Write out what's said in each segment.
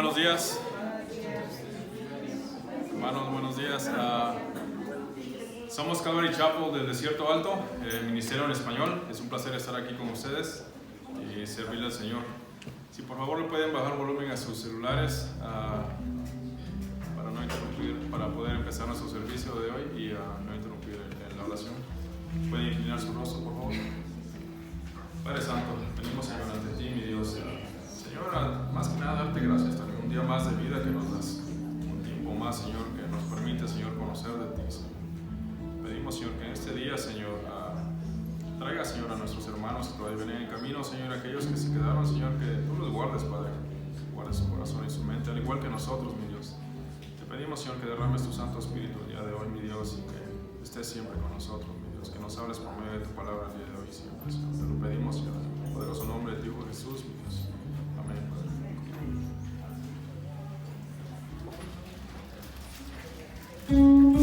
buenos días. Hermanos, buenos días. Somos Calvary Chapel del Desierto Alto, ministerio en español. Es un placer estar aquí con ustedes y servirle al Señor. Si por favor le pueden bajar volumen a sus celulares para no interrumpir, para poder empezar nuestro servicio de hoy y no interrumpir la oración. Pueden inclinar su rostro, por favor. Padre Santo, venimos, Señor, ante ti, mi Dios. Señor, más que nada darte gracias también, un día más de vida que nos das, un tiempo más, Señor, que nos permite, Señor, conocer de ti, Señor. Pedimos, Señor, que en este día, Señor, traiga, Señor, a nuestros hermanos que todavía vienen en camino, Señor, aquellos que se quedaron, Señor, que tú los guardes, Padre, guardes su corazón y su mente, al igual que nosotros, mi Dios. Te pedimos, Señor, que derrames tu Santo Espíritu el día de hoy, mi Dios, y que estés siempre con nosotros, mi Dios, que nos hables por medio de tu palabra el día de hoy, siempre, Señor. Te lo pedimos, Señor, en el poderoso nombre de tu Hijo Jesús, mi Dios. Amén, Padre. Yeah.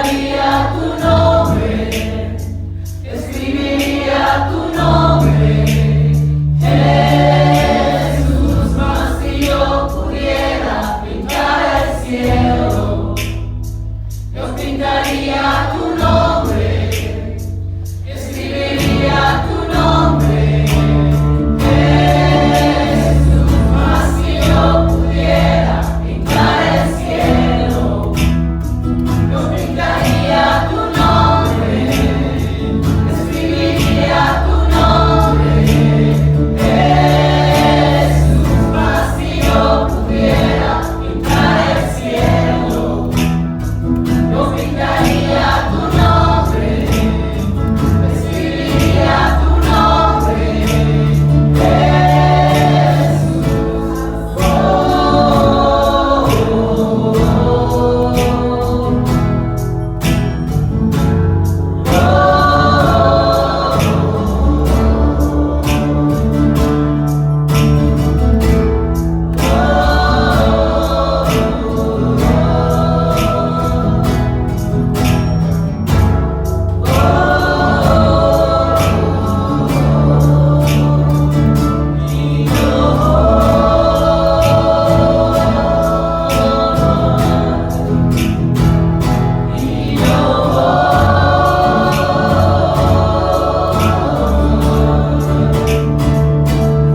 pintaría tu nombre, escribiría tu nombre, Jesús, mas si yo pudiera pintar el cielo, yo pintaría tu nombre, escribiría tu nombre, Jesús, mas si yo pudiera pintar el cielo, yo pintaría tu nombre, escribiría tu nombre, Jesús, mas si yo pudiera pintar el cielo, yo pintaría tu nombre, escribiría tu nombre, Jesús.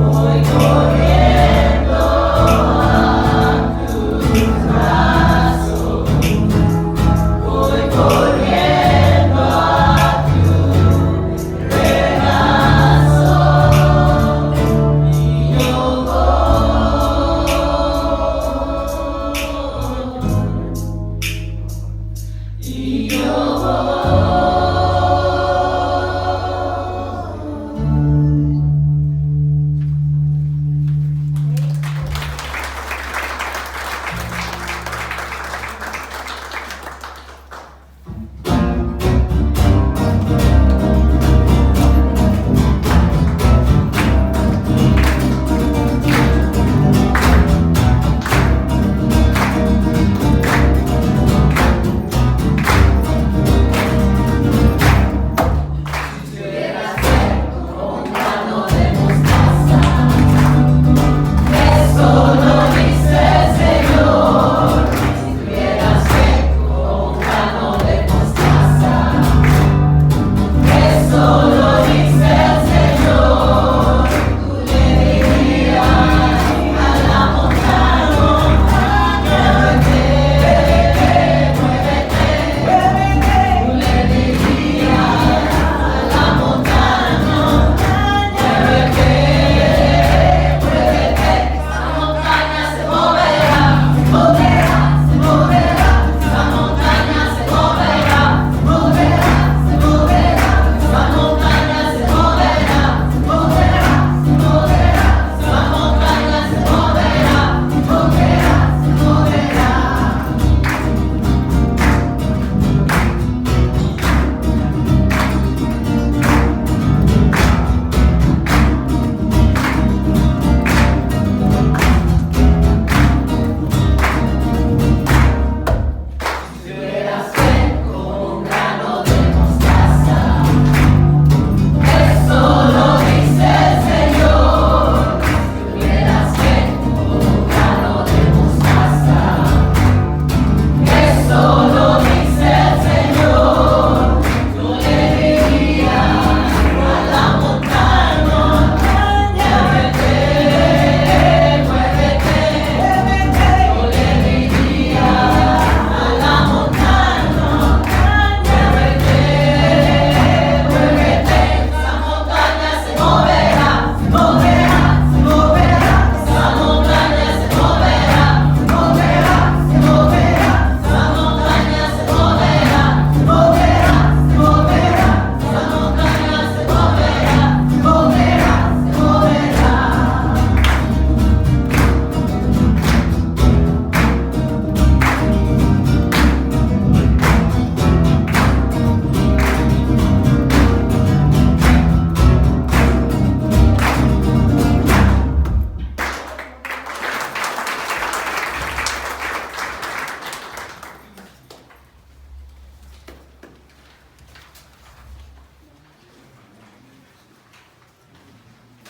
Voy corriendo a tus brazos, voy corriendo a tu regazo, y yo voy, y yo voy.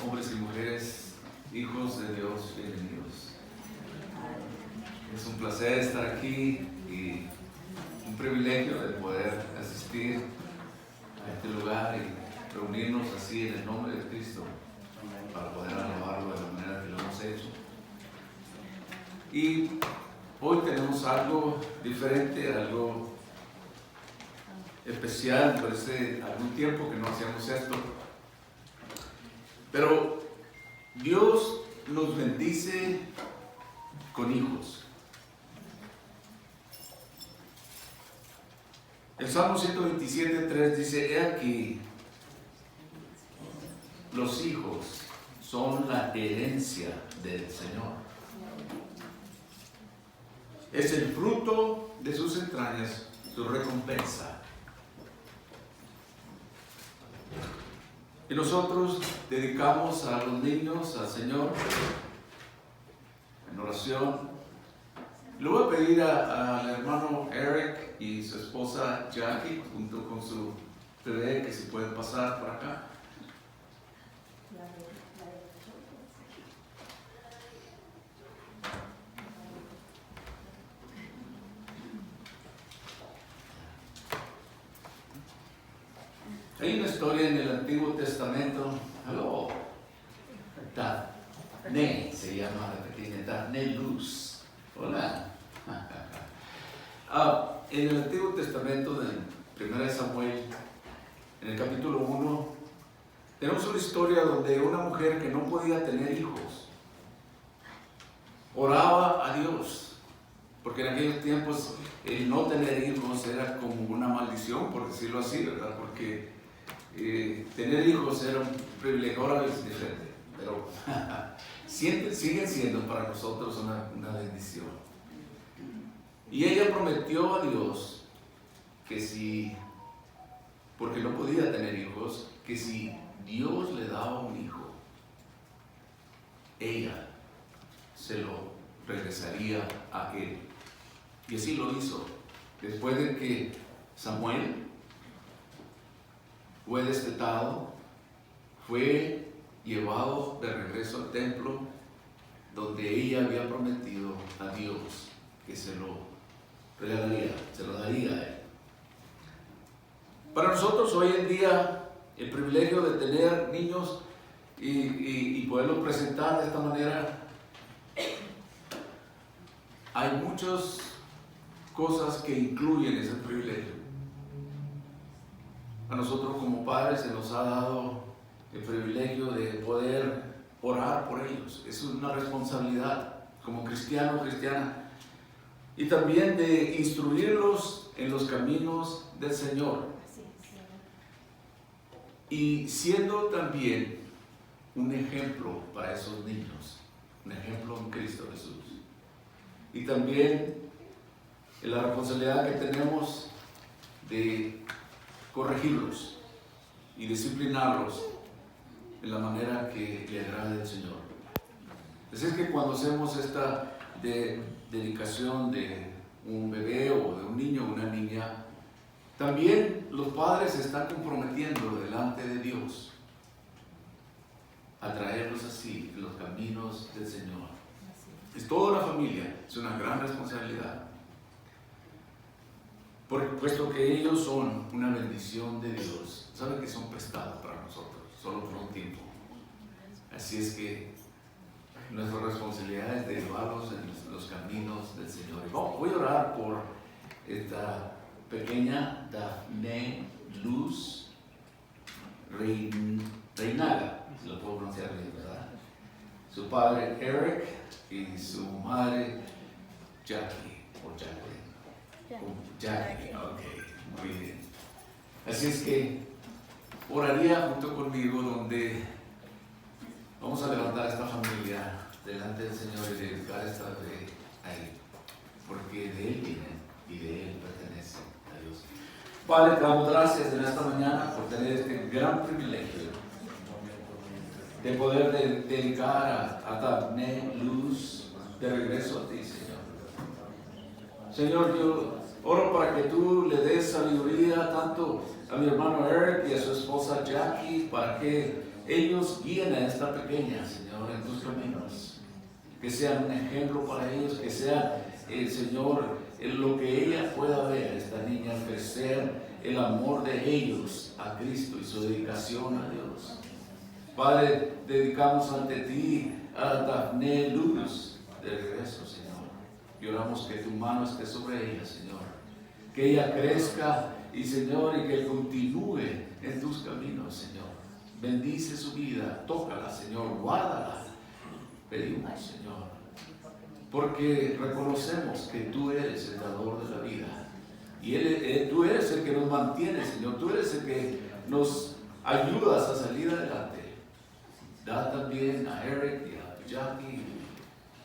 hombres y mujeres, hijos de Dios, bienvenidos. Es un placer estar aquí y un privilegio de poder asistir a este lugar y reunirnos así en el nombre de Cristo para poder alabarlo de la manera que lo hemos hecho. Y hoy tenemos algo diferente, algo especial. Parece algún tiempo que no hacíamos esto, pero Dios nos bendice con hijos. El Salmo 127:3 dice: he aquí, los hijos son la herencia del Señor. Es el fruto de sus entrañas, su recompensa. Y nosotros dedicamos a los niños al Señor en oración. Le voy a pedir al hermano Eric y su esposa Jackie, junto con su bebé, que se pueden pasar por acá. Hay una historia en el Antiguo Testamento. Hello. Daphne se llama la pequeña Daphne Luz. Hola. En el Antiguo Testamento, en 1 Samuel, en el capítulo 1, tenemos una historia donde una mujer que no podía tener hijos oraba a Dios, porque en aquellos tiempos el no tener hijos era como una maldición, por decirlo así, ¿verdad? Porque tener hijos era un privilegio. Ahora es diferente, pero siguen siendo para nosotros una bendición. Y ella prometió a Dios que si, porque no podía tener hijos, que si Dios le daba un hijo, ella se lo regresaría a él. Y así lo hizo. Después de que Samuel fue destetado, fue llevado de regreso al templo, donde ella había prometido a Dios que se lo regalaría, se lo daría a él. Para nosotros hoy en día, el privilegio de tener niños y poderlos presentar de esta manera, hay muchas cosas que incluyen ese privilegio. A nosotros como padres se nos ha dado el privilegio de poder orar por ellos. Es una responsabilidad como cristiano o cristiana. Y también de instruirlos en los caminos del Señor. Y siendo también un ejemplo para esos niños. Un ejemplo en Cristo Jesús. Y también en la responsabilidad que tenemos de corregirlos y disciplinarlos en la manera que le agrade al Señor. Así es que cuando hacemos esta dedicación de un bebé o de un niño o una niña, también los padres se están comprometiendo delante de Dios a traerlos así en los caminos del Señor. Es toda una familia, es una gran responsabilidad. Puesto que ellos son una bendición de Dios, saben que son prestados para nosotros, solo por un tiempo. Así es que nuestra responsabilidad es de llevarlos en los caminos del Señor. Voy a orar por esta pequeña Daphne Luz Reinaga, si lo puedo pronunciar bien, ¿verdad? Su padre Eric y su madre Jackie, o Jackie, ok, muy bien. Así es que oraría junto conmigo, donde vamos a levantar a esta familia delante del Señor y dedicar esta fe a Él, porque de Él vienen y de Él pertenecen a Dios. Padre, te damos gracias en esta mañana por tener este gran privilegio de poder dedicar a Daphne Luz de regreso a ti, Señor. Señor, yo oro para que tú le des sabiduría tanto a mi hermano Eric y a su esposa Jackie, para que ellos guíen a esta pequeña, Señor, en tus caminos. Que sean un ejemplo para ellos, que sea, Señor, en lo que ella pueda ver, esta niña, crecer el amor de ellos a Cristo y su dedicación a Dios. Padre, dedicamos ante ti a Dafne Luz de regreso, Señor. Y oramos que tu mano esté sobre ella, Señor. Que ella crezca y, Señor, y que continúe en tus caminos, Señor. Bendice su vida, tócala, Señor, guárdala. Pedimos, Señor, porque reconocemos que tú eres el dador de la vida. Y tú eres el que nos mantiene, Señor. Tú eres el que nos ayudas a salir adelante. Da también a Eric y a Jackie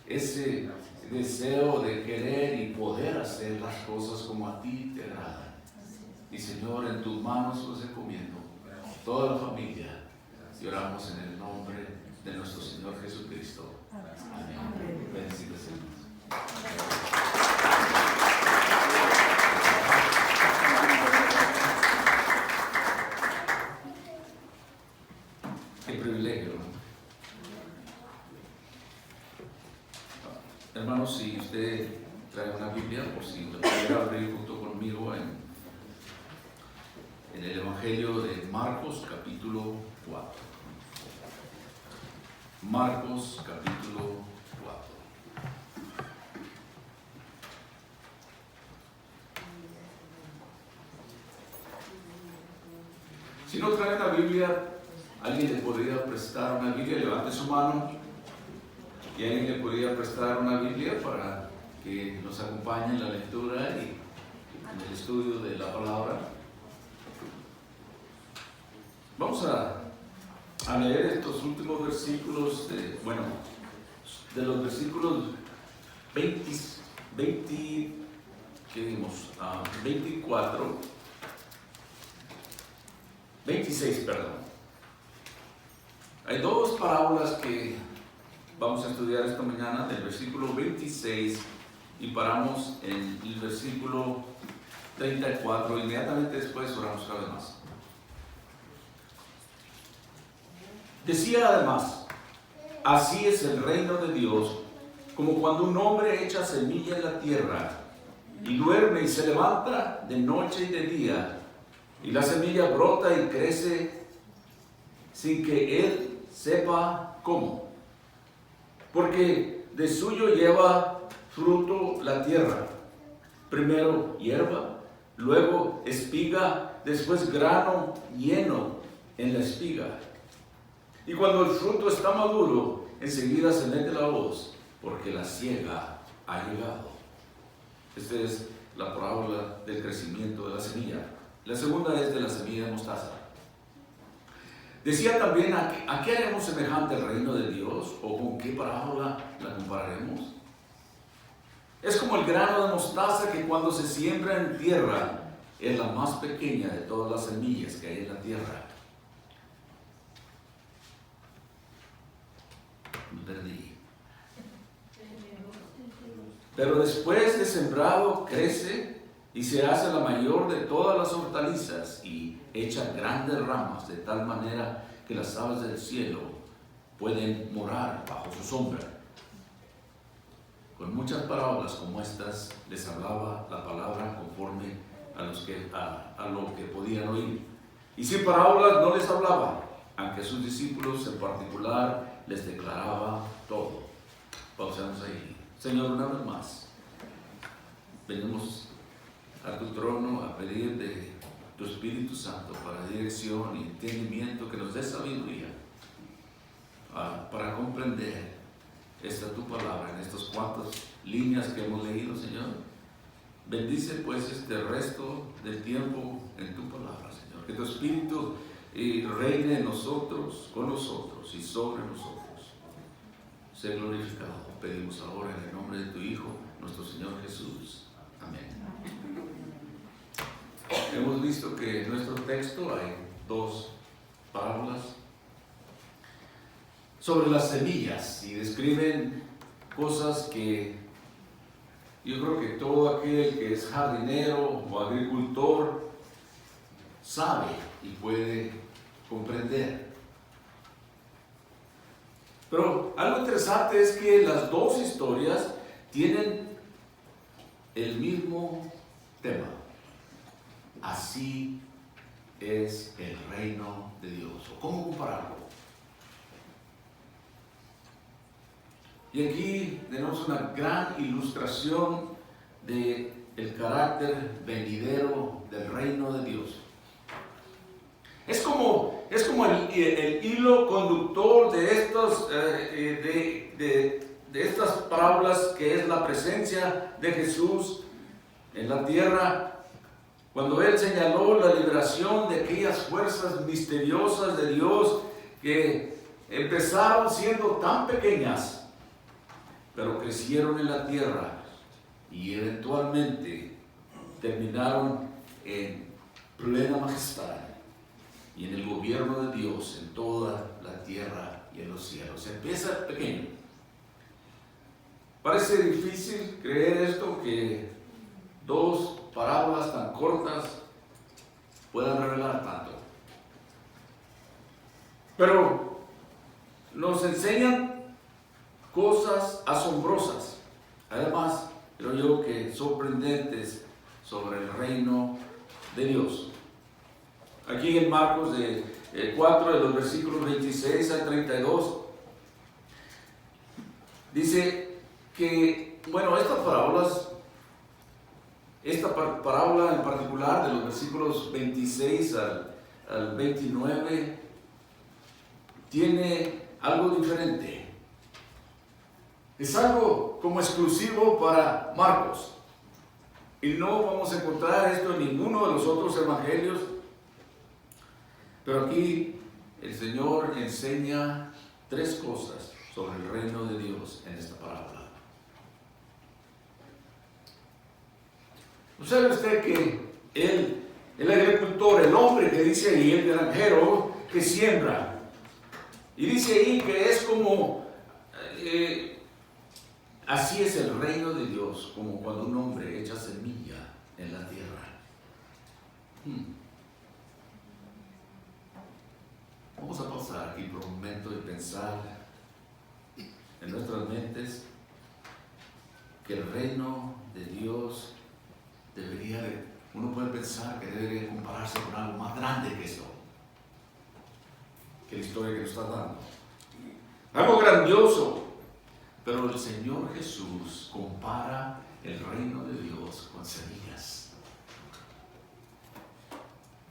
ese deseo de querer y poder hacer las cosas como a ti te agradan. Y, Señor, en tus manos los encomiendo, toda la familia. Y oramos en el nombre de nuestro Señor Jesucristo. Amén. Bendecidos seamos. Qué privilegio, ¿no? Hermanos, si usted trae una Biblia, o si lo pudiera abrir junto conmigo en el Evangelio de Marcos, capítulo 4. Marcos, capítulo 4. Si no trae la Biblia, alguien le podría prestar una Biblia. Levante su mano y alguien le podría prestar una Biblia para que nos acompañe en la lectura y en el estudio de la palabra. Vamos a leer estos últimos versículos de los versículos 26, perdón. Hay dos parábolas que vamos a estudiar esta mañana, del versículo 26 y paramos en el versículo 34. Inmediatamente después oramos cada vez más. Decía además: así es el reino de Dios, como cuando un hombre echa semilla en la tierra y duerme y se levanta de noche y de día, y la semilla brota y crece sin que él sepa cómo, porque de suyo lleva fruto la tierra, primero hierba, luego espiga, después grano lleno en la espiga. Y cuando el fruto está maduro, enseguida se mete la hoz, porque la siega ha llegado. Esta es la parábola del crecimiento de la semilla. La segunda es de la semilla de mostaza. Decía también: ¿a qué haremos semejante el reino de Dios? ¿O con qué parábola la compararemos? Es como el grano de mostaza que cuando se siembra en tierra es la más pequeña de todas las semillas que hay en la tierra. Perdí. Pero después de sembrado crece y se hace la mayor de todas las hortalizas y echa grandes ramas de tal manera que las aves del cielo pueden morar bajo su sombra. Con muchas parábolas como estas les hablaba la palabra conforme a lo que podían oír. Y sin parábolas no les hablaba, aunque a sus discípulos en particular les declaraba todo. Pausamos ahí. Señor, una vez más, venimos a tu trono a pedir de tu Espíritu Santo para dirección y entendimiento, que nos dé sabiduría para comprender tu palabra en estas cuantas líneas que hemos leído, Señor. Bendice pues este resto del tiempo en tu palabra, Señor. Que tu Espíritu reine en nosotros, con nosotros y sobre nosotros. Sé glorificado. Pedimos ahora en el nombre de tu Hijo, nuestro Señor Jesús. Amén. Hemos visto que en nuestro texto hay dos parábolas sobre las semillas y describen cosas que yo creo que todo aquel que es jardinero o agricultor sabe y puede comprender. Pero algo interesante es que las dos historias tienen el mismo tema. Así es el reino de Dios. ¿Cómo compararlo? Y aquí tenemos una gran ilustración del carácter venidero del reino de Dios. Es como el hilo conductor de estas parábolas, que es la presencia de Jesús en la tierra, cuando Él señaló la liberación de aquellas fuerzas misteriosas de Dios que empezaron siendo tan pequeñas, pero crecieron en la tierra y eventualmente terminaron en plena majestad y en el gobierno de Dios en toda la tierra y en los cielos. Empieza pequeño. Parece difícil creer esto, que dos parábolas tan cortas puedan revelar tanto. Pero nos enseñan cosas asombrosas, además, creo yo, que sorprendentes sobre el reino de Dios. Aquí en Marcos 4, de los versículos 26 al 32, dice que, bueno, estas parábolas, esta parábola en particular, de los versículos 26 al 29, tiene algo diferente. Es algo como exclusivo para Marcos. Y no vamos a encontrar esto en ninguno de los otros evangelios. Pero aquí el Señor enseña tres cosas sobre el reino de Dios en esta parábola. ¿Sabe usted que el agricultor, el hombre que dice ahí, el granjero que siembra, y dice ahí que es como... así es el reino de Dios, como cuando un hombre echa semilla en la tierra. Vamos a pasar aquí por un momento y pensar en nuestras mentes que el reino de Dios uno puede pensar que debe compararse con algo más grande que esto, que la historia que nos está dando. Algo grandioso. Pero el Señor Jesús compara el reino de Dios con semillas.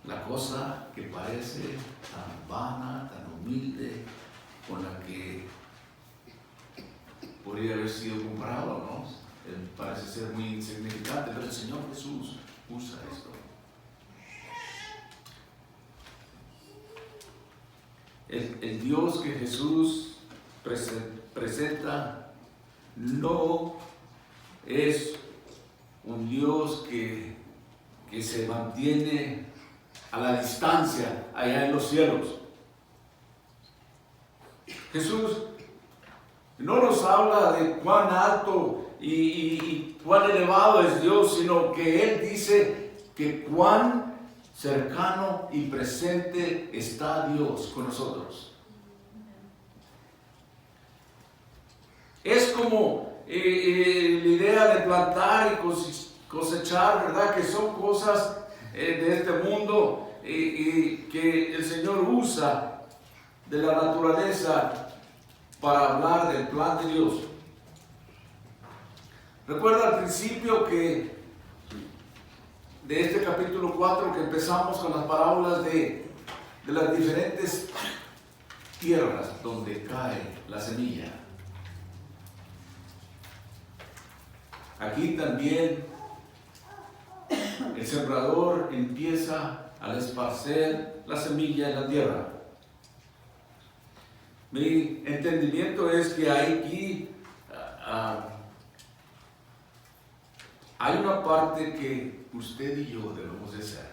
La cosa que parece tan vana, tan humilde, con la que podría haber sido comparado, ¿no? Parece ser muy insignificante, pero el Señor Jesús usa esto. El Dios que Jesús presenta no es un Dios que se mantiene a la distancia allá en los cielos. Jesús no nos habla de cuán alto y cuán elevado es Dios, sino que Él dice que cuán cercano y presente está Dios con nosotros. Es como la idea de plantar y cosechar, ¿verdad? Que son cosas de este mundo y que el Señor usa de la naturaleza para hablar del plan de Dios. Recuerda al principio que de este capítulo 4 que empezamos con las parábolas de las diferentes tierras donde cae la semilla. Aquí también el sembrador empieza a esparcer la semilla en la tierra. Mi entendimiento es que aquí hay una parte que usted y yo debemos de hacer.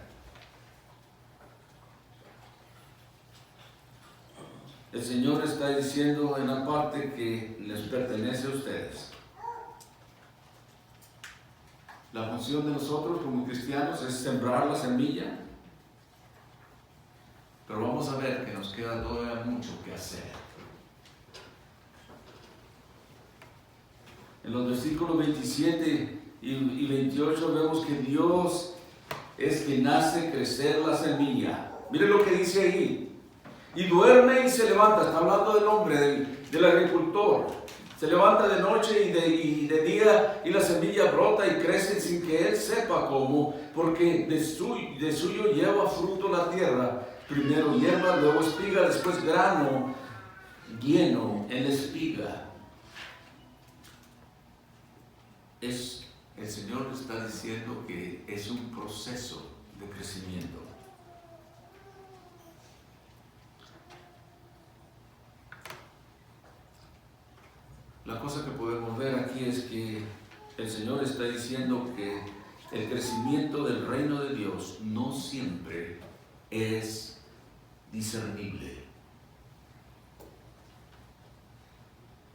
El Señor está diciendo en la parte que les pertenece a ustedes. La función de nosotros como cristianos es sembrar la semilla, pero vamos a ver que nos queda todavía mucho que hacer. En los versículos 27 y 28 vemos que Dios es quien hace crecer la semilla. Mire lo que dice ahí. Y duerme y se levanta. Está hablando del hombre, del agricultor. Se levanta de noche y de día y la semilla brota y crece sin que él sepa cómo, porque de suyo lleva fruto la tierra. Primero hierba, luego espiga, después grano lleno en la espiga. El Señor está diciendo que es un proceso de crecimiento. La cosa que podemos ver aquí es que el Señor está diciendo que el crecimiento del reino de Dios no siempre es discernible.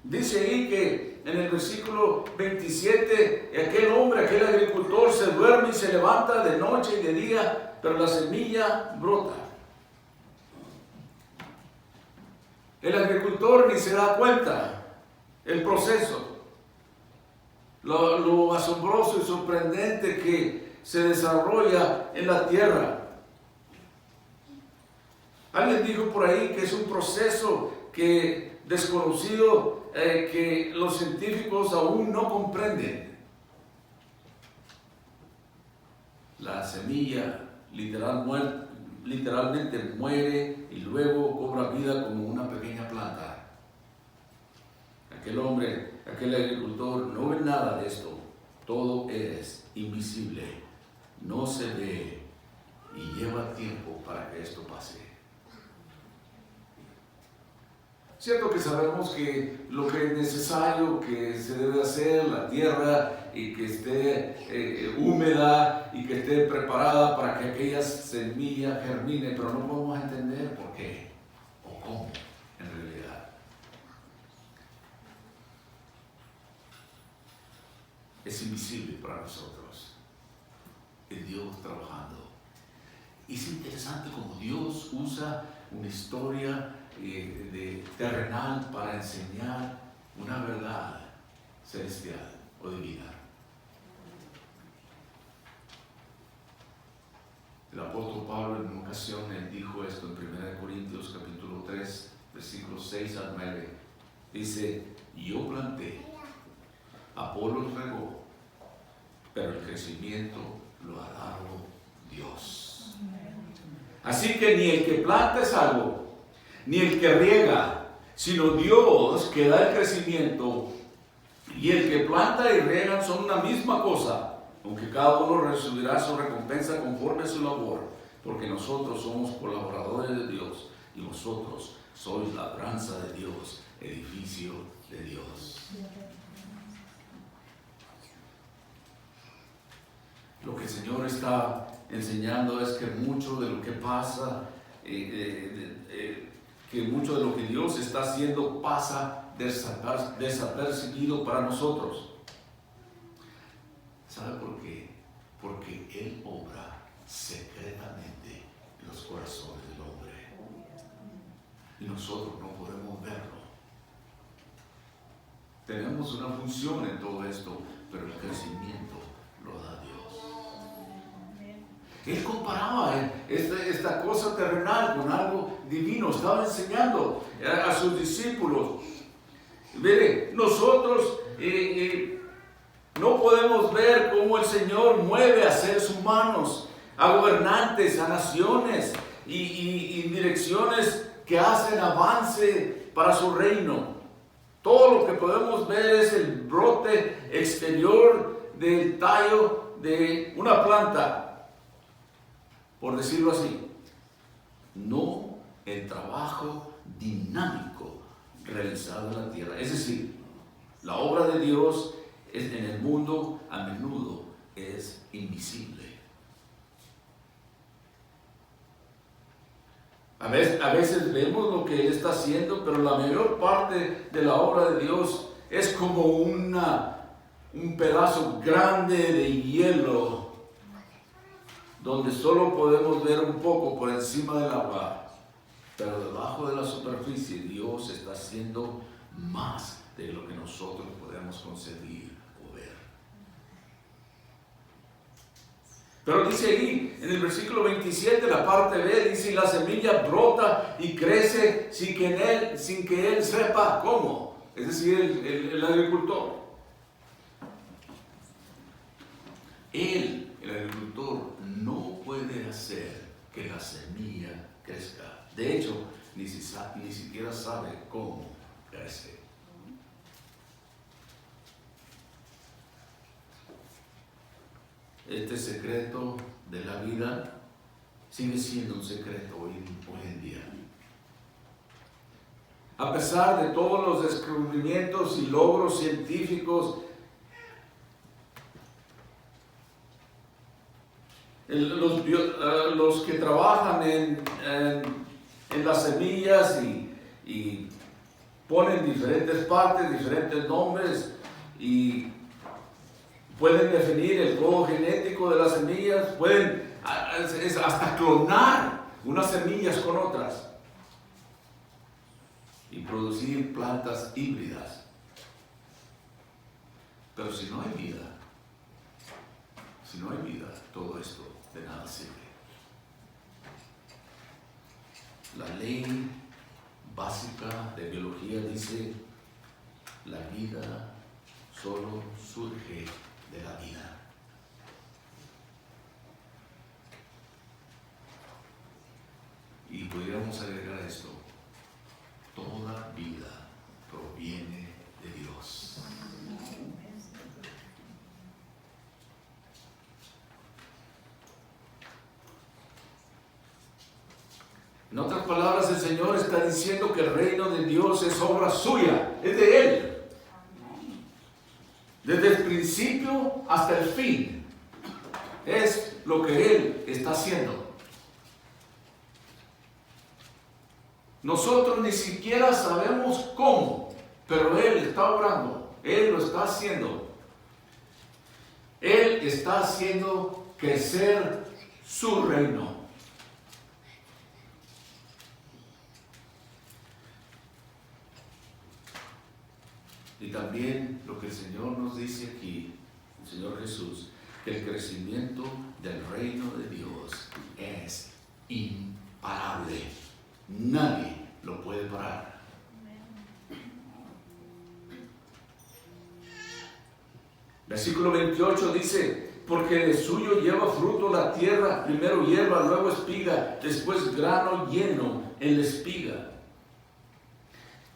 Dice ahí que en el versículo 27, aquel hombre, aquel agricultor se duerme y se levanta de noche y de día, pero la semilla brota. El agricultor ni se da cuenta el proceso, lo asombroso y sorprendente que se desarrolla en la tierra. Alguien dijo por ahí que es un proceso desconocido, que los científicos aún no comprenden. La semilla literalmente muere y luego cobra vida como una pequeña planta. Aquel hombre, aquel agricultor no ve nada de esto. Todo es invisible, no se ve y lleva tiempo para que esto pase. Cierto que sabemos que lo que es necesario, que se debe hacer, la tierra, y que esté húmeda y que esté preparada para que aquella semilla germine, pero no podemos entender por qué o cómo en realidad. Es invisible para nosotros. Es Dios trabajando. Y es interesante cómo Dios usa una historia terrenal para enseñar una verdad celestial o divina. El apóstol Pablo en una ocasión él dijo esto en 1 Corintios capítulo 3 versículos 6 al 9. Dice: yo planté, Apolos regó, pero el crecimiento lo ha dado Dios. Así que ni el que planta es algo, ni el que riega, sino Dios que da el crecimiento. Y el que planta y riega son una misma cosa, aunque cada uno recibirá su recompensa conforme a su labor, porque nosotros somos colaboradores de Dios y vosotros sois labranza de Dios, edificio de Dios. Lo que el Señor está enseñando es que mucho de lo que pasa, que mucho de lo que Dios está haciendo pasa desapercibido para nosotros. ¿Sabe por qué? Porque Él obra secretamente en los corazones del hombre. Y nosotros no podemos verlo. Tenemos una función en todo esto, pero el crecimiento lo da Dios. Él comparaba esta cosa terrenal con algo divino. Estaba enseñando a sus discípulos. Mire, nosotros no podemos ver cómo el Señor mueve a seres humanos, a gobernantes, a naciones y direcciones que hacen avance para su reino. Todo lo que podemos ver es el brote exterior del tallo de una planta, por decirlo así, no el trabajo dinámico realizado en la tierra. Es decir, la obra de Dios en el mundo a menudo es invisible. A veces vemos lo que Él está haciendo, pero la mayor parte de la obra de Dios es como un pedazo grande de hielo, donde solo podemos ver un poco por encima del agua, pero debajo de la superficie Dios está haciendo más de lo que nosotros podemos concebir o ver. Pero dice ahí, en el versículo 27, la parte B, dice, y la semilla brota y crece sin que él sepa cómo. Es decir, el agricultor. El agricultor, no puede hacer que la semilla crezca. De hecho, ni siquiera sabe cómo crece. Este secreto de la vida sigue siendo un secreto hoy en día. A pesar de todos los descubrimientos y logros científicos, los que trabajan en las semillas y ponen diferentes partes, diferentes nombres y pueden definir el código genético de las semillas, pueden hasta clonar unas semillas con otras y producir plantas híbridas. Pero si no hay vida, todo esto de nada sirve. La ley básica de biología dice: la vida solo surge de la vida. Y podríamos agregar esto: toda vida proviene de Dios. En otras palabras, el Señor está diciendo que el reino de Dios es obra suya, es de Él. Desde el principio hasta el fin, es lo que Él está haciendo. Nosotros ni siquiera sabemos cómo, pero Él está obrando, Él lo está haciendo. Él está haciendo crecer su reino. Y también lo que el Señor nos dice aquí, el Señor Jesús, que el crecimiento del reino de Dios es imparable. Nadie lo puede parar. Versículo 28 dice: porque de suyo lleva fruto la tierra, primero hierba, luego espiga, después grano lleno en la espiga.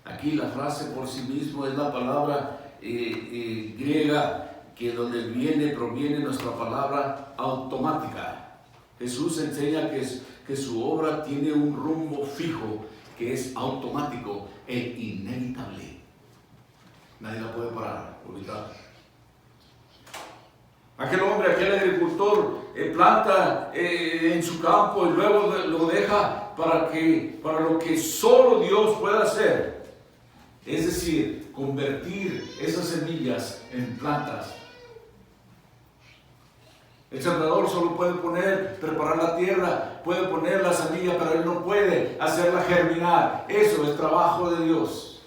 Aquí la frase por sí mismo es la palabra griega que donde proviene nuestra palabra automática. Jesús enseña que su obra tiene un rumbo fijo, que es automático e inevitable. Nadie la puede parar, evitar. Aquel hombre, aquel agricultor planta en su campo y luego lo deja para lo que solo Dios puede hacer. Es decir, convertir esas semillas en plantas. El sembrador solo puede preparar la tierra, puede poner la semilla, pero él no puede hacerla germinar. Eso es trabajo de Dios.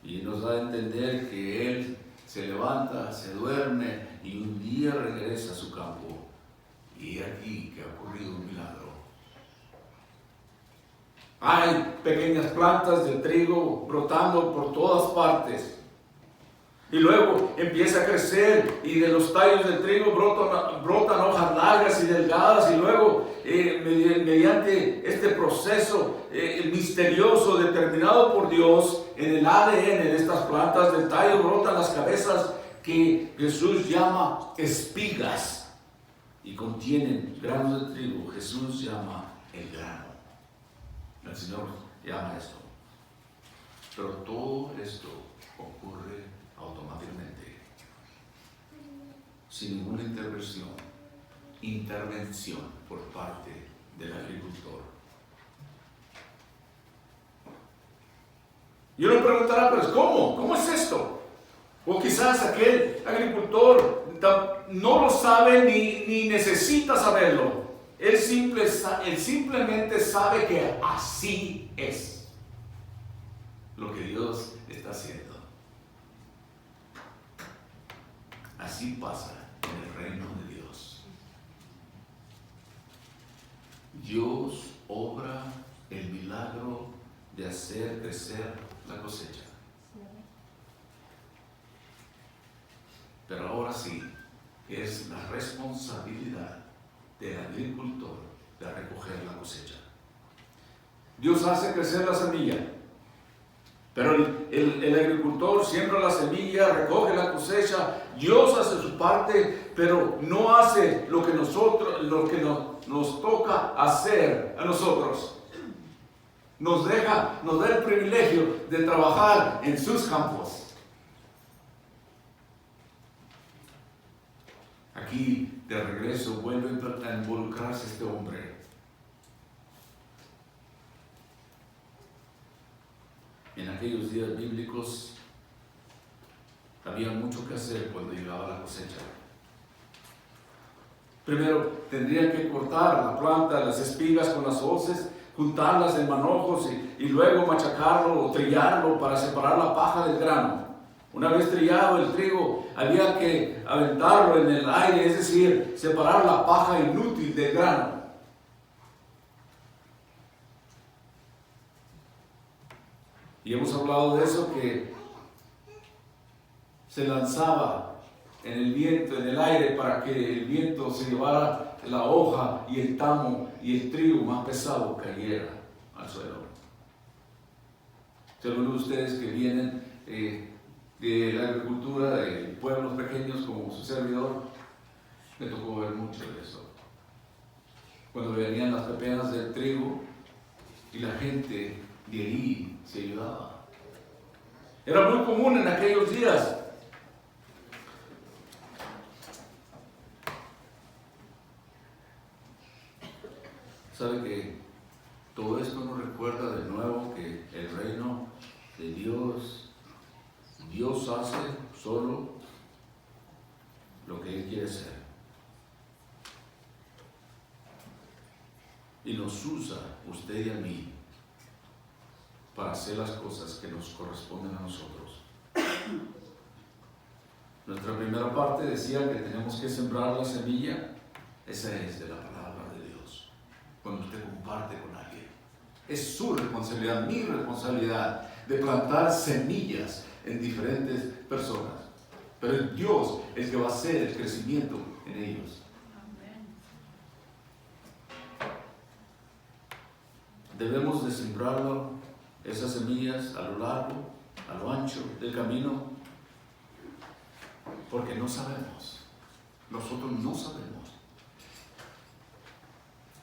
Y nos da a entender que Él se levanta, se duerme y un día regresa a su campo. Y aquí que ha ocurrido un milagro. Hay pequeñas plantas de trigo brotando por todas partes. Y luego empieza a crecer y de los tallos del trigo brotan hojas largas y delgadas. Y luego, mediante este proceso misterioso determinado por Dios, en el ADN de estas plantas del tallo brotan las cabezas que Jesús llama espigas. Y contienen granos de trigo. Jesús llama el grano. El Señor llama esto. Pero todo esto ocurre automáticamente, sin ninguna intervención por parte del agricultor. Y uno preguntará, pues ¿cómo es esto? O quizás aquel agricultor no lo sabe ni necesita saberlo. Él simplemente sabe que así es lo que Dios está haciendo. Así pasa en el reino de Dios. Dios obra el milagro de hacer crecer la cosecha. Pero ahora sí, es la responsabilidad del agricultor de recoger la cosecha. Dios hace crecer la semilla, pero el agricultor siembra la semilla, recoge la cosecha. Dios hace su parte, pero no hace lo que nos toca hacer a nosotros. Nos da el privilegio de trabajar en sus campos. Aquí de regreso vuelve a involucrarse este hombre. En aquellos días bíblicos había mucho que hacer cuando llegaba la cosecha. Primero tendrían que cortar la planta, las espigas con las hoces, juntarlas en manojos y luego machacarlo o trillarlo para separar la paja del grano. Una vez trillado el trigo, había que aventarlo en el aire, es decir, separar la paja inútil del grano. Y hemos hablado de eso, que se lanzaba en el viento, en el aire, para que el viento se llevara la hoja y el tamo y el trigo más pesado cayera al suelo. Si algunos de ustedes que vienen de la agricultura, de pueblos pequeños como su servidor, me tocó ver mucho de eso. Cuando venían las pepenas del trigo y la gente de ahí se ayudaba. Era muy común en aquellos días. ¿Sabe que todo esto nos recuerda de nuevo que el reino de Dios hace solo lo que Él quiere hacer? Y nos usa, usted y a mí, para hacer las cosas que nos corresponden a nosotros. Nuestra primera parte decía que tenemos que sembrar la semilla. Esa es de la palabra de Dios. Cuando usted comparte con alguien, es su responsabilidad, mi responsabilidad, de plantar semillas en diferentes personas. Pero es Dios el que va a hacer el crecimiento en ellos. Debemos de sembrarlo, esas semillas, a lo largo, a lo ancho del camino, porque no sabemos, nosotros no sabemos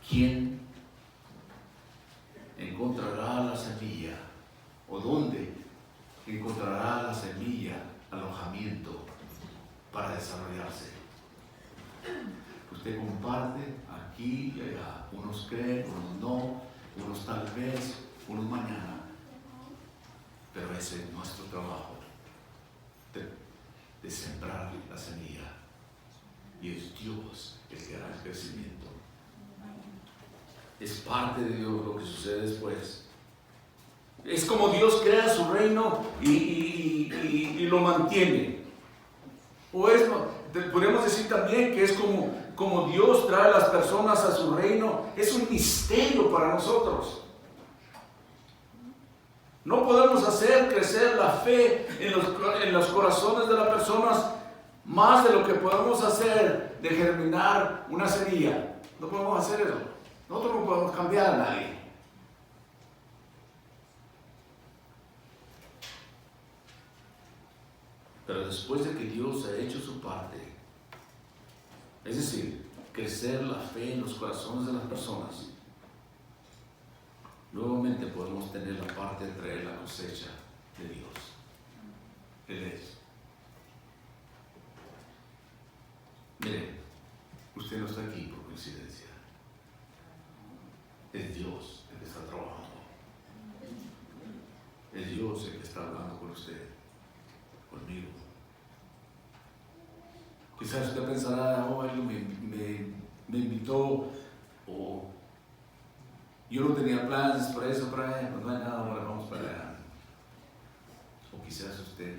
quién encontrará la semilla o dónde encontrará la semilla alojamiento para desarrollarse. Usted comparte aquí y allá, unos creen, unos no, unos tal vez, unos mañana, pero ese es nuestro trabajo de sembrar la semilla, y es Dios el que hará el crecimiento. Es parte de Dios lo que sucede después. Es como Dios crea su reino y lo mantiene. O podemos decir también que es como Dios trae a las personas a su reino. Es un misterio para nosotros. No podemos hacer crecer la fe en los corazones de las personas más de lo que podemos hacer de germinar una semilla. No podemos hacer eso. Nosotros no podemos cambiar a nadie. Pero después de que Dios ha hecho su parte, es decir, crecer la fe en los corazones de las personas, nuevamente podemos tener la parte de traer la cosecha de Dios. Él es. Miren, usted no está aquí por coincidencia. Es Dios el que está trabajando. Es Dios el que está hablando con usted, conmigo. Quizás usted pensará, oh, él me invitó, o O yo no tenía planes para eso, para allá, pues no hay nada, ahora vamos para allá. O quizás usted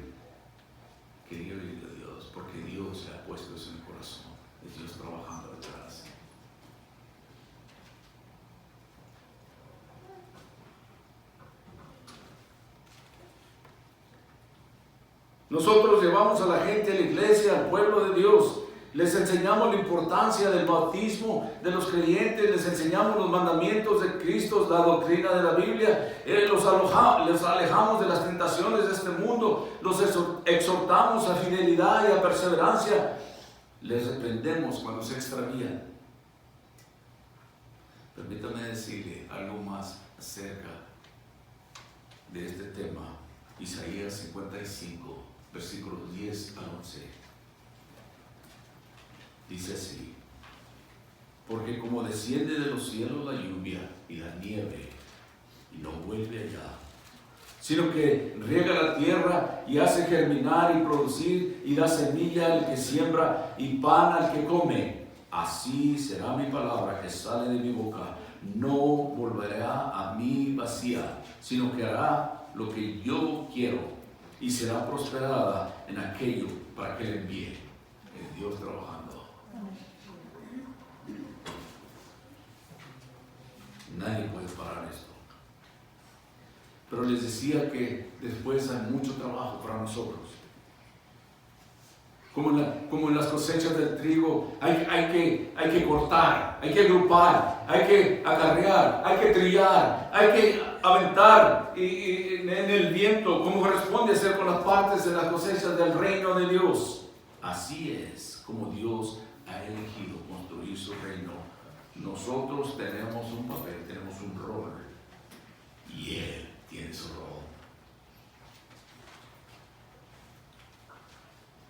quería oír de Dios, porque Dios le ha puesto eso en el corazón. Es Dios trabajando detrás. Nosotros llevamos a la gente a la iglesia, al pueblo de Dios. Les enseñamos la importancia del bautismo de los creyentes, les enseñamos los mandamientos de Cristo, la doctrina de la Biblia, los alejamos de las tentaciones de este mundo, los exhortamos a fidelidad y a perseverancia, les reprendemos cuando se extravían. Permítame decirle algo más acerca de este tema. Isaías 55, versículos 10 al 11. Dice así: porque como desciende de los cielos la lluvia y la nieve, y no vuelve allá, sino que riega la tierra y hace germinar y producir, y da semilla al que siembra y pan al que come, así será mi palabra que sale de mi boca. No volverá a mí vacía, sino que hará lo que yo quiero, y será prosperada en aquello para que le envíe. Es Dios trabajando. Nadie puede parar esto. Pero les decía que después hay mucho trabajo para nosotros. Como en las cosechas del trigo, hay que cortar, hay que agrupar, hay que acarrear, hay que trillar, hay que aventar en el viento, como corresponde hacer con las partes de las cosechas del reino de Dios. Así es como Dios ha elegido construir su reino. Nosotros tenemos un papel, tenemos un rol, y Él tiene su rol.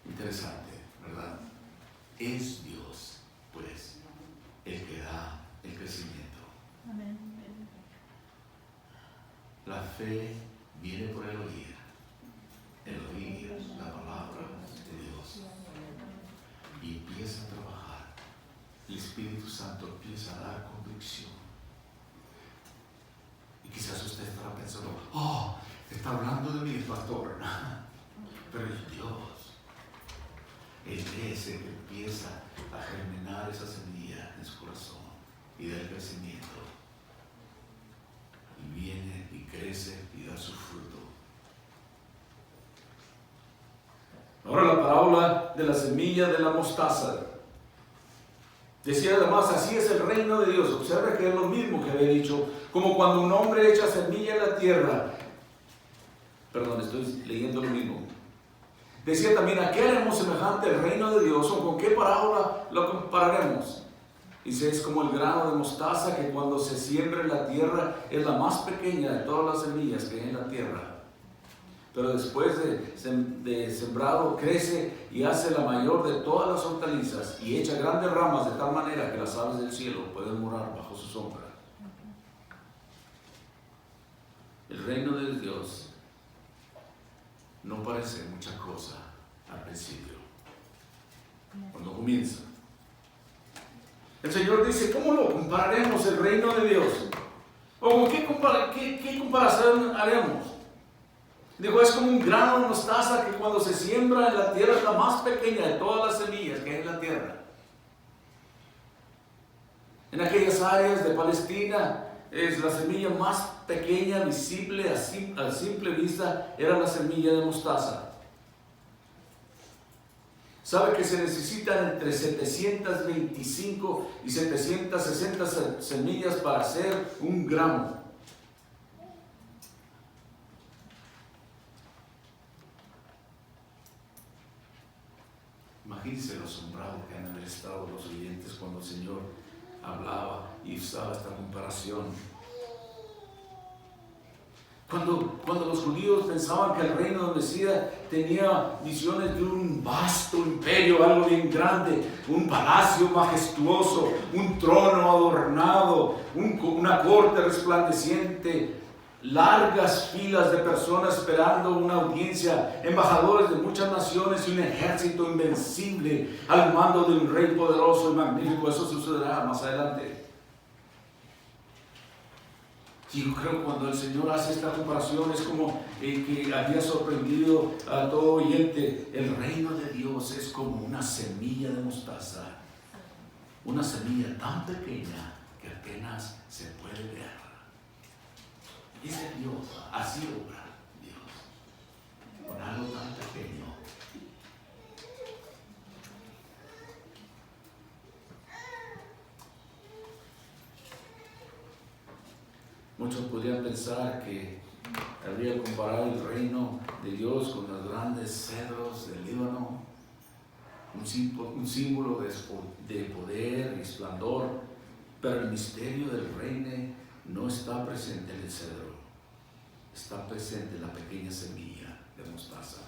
Interesante, ¿verdad? Es Dios, pues, el que da el crecimiento. Amén. La fe viene por el oír la palabra de Dios, y empieza a trabajar. El Espíritu Santo empieza a dar convicción. Y quizás usted estará pensando: oh, está hablando de mí el pastor. Pero es Dios. Él es el que empieza a germinar esa semilla en su corazón y da el crecimiento. Y viene y crece y da su fruto. Ahora la parábola de la semilla de la mostaza. Decía además: así es el reino de Dios. Observa que es lo mismo que había dicho, como cuando un hombre echa semilla en la tierra. Perdón, estoy leyendo lo mismo. Decía también: ¿a qué haremos semejante el reino de Dios? ¿O con qué parábola lo compararemos? Dice: es como el grano de mostaza que cuando se siembra en la tierra es la más pequeña de todas las semillas que hay en la tierra. Pero después de sembrado crece y hace la mayor de todas las hortalizas y echa grandes ramas de tal manera que las aves del cielo pueden morar bajo su sombra. El reino de Dios no parece mucha cosa al principio, cuando comienza. El Señor dice: ¿cómo lo compararemos el reino de Dios? ¿O qué comparación haremos? Digo, es como un grano de mostaza que cuando se siembra en la tierra es la más pequeña de todas las semillas que hay en la tierra. En aquellas áreas de Palestina, es la semilla más pequeña, visible a simple vista, era la semilla de mostaza. ¿Sabe que se necesitan entre 725 y 760 semillas para hacer un gramo? Imagínense lo asombrados que han estado los oyentes cuando el Señor hablaba y usaba esta comparación. Cuando los judíos pensaban que el reino del Mesías tenía visiones de un vasto imperio, algo bien grande, un palacio majestuoso, un trono adornado, una corte resplandeciente, largas filas de personas esperando una audiencia, embajadores de muchas naciones y un ejército invencible al mando de un rey poderoso y magnífico. Eso sucederá más adelante. Yo creo que cuando el Señor hace esta comparación es como que había sorprendido a todo oyente. El reino de Dios es como una semilla de mostaza, una semilla tan pequeña que apenas se puede ver. Dice Dios, así obra Dios, con algo tan pequeño. Muchos podrían pensar que habría que comparar el reino de Dios con los grandes cedros del Líbano, un símbolo de poder y esplendor, pero el misterio del reino no está presente en el cedro, está presente en la pequeña semilla de mostaza.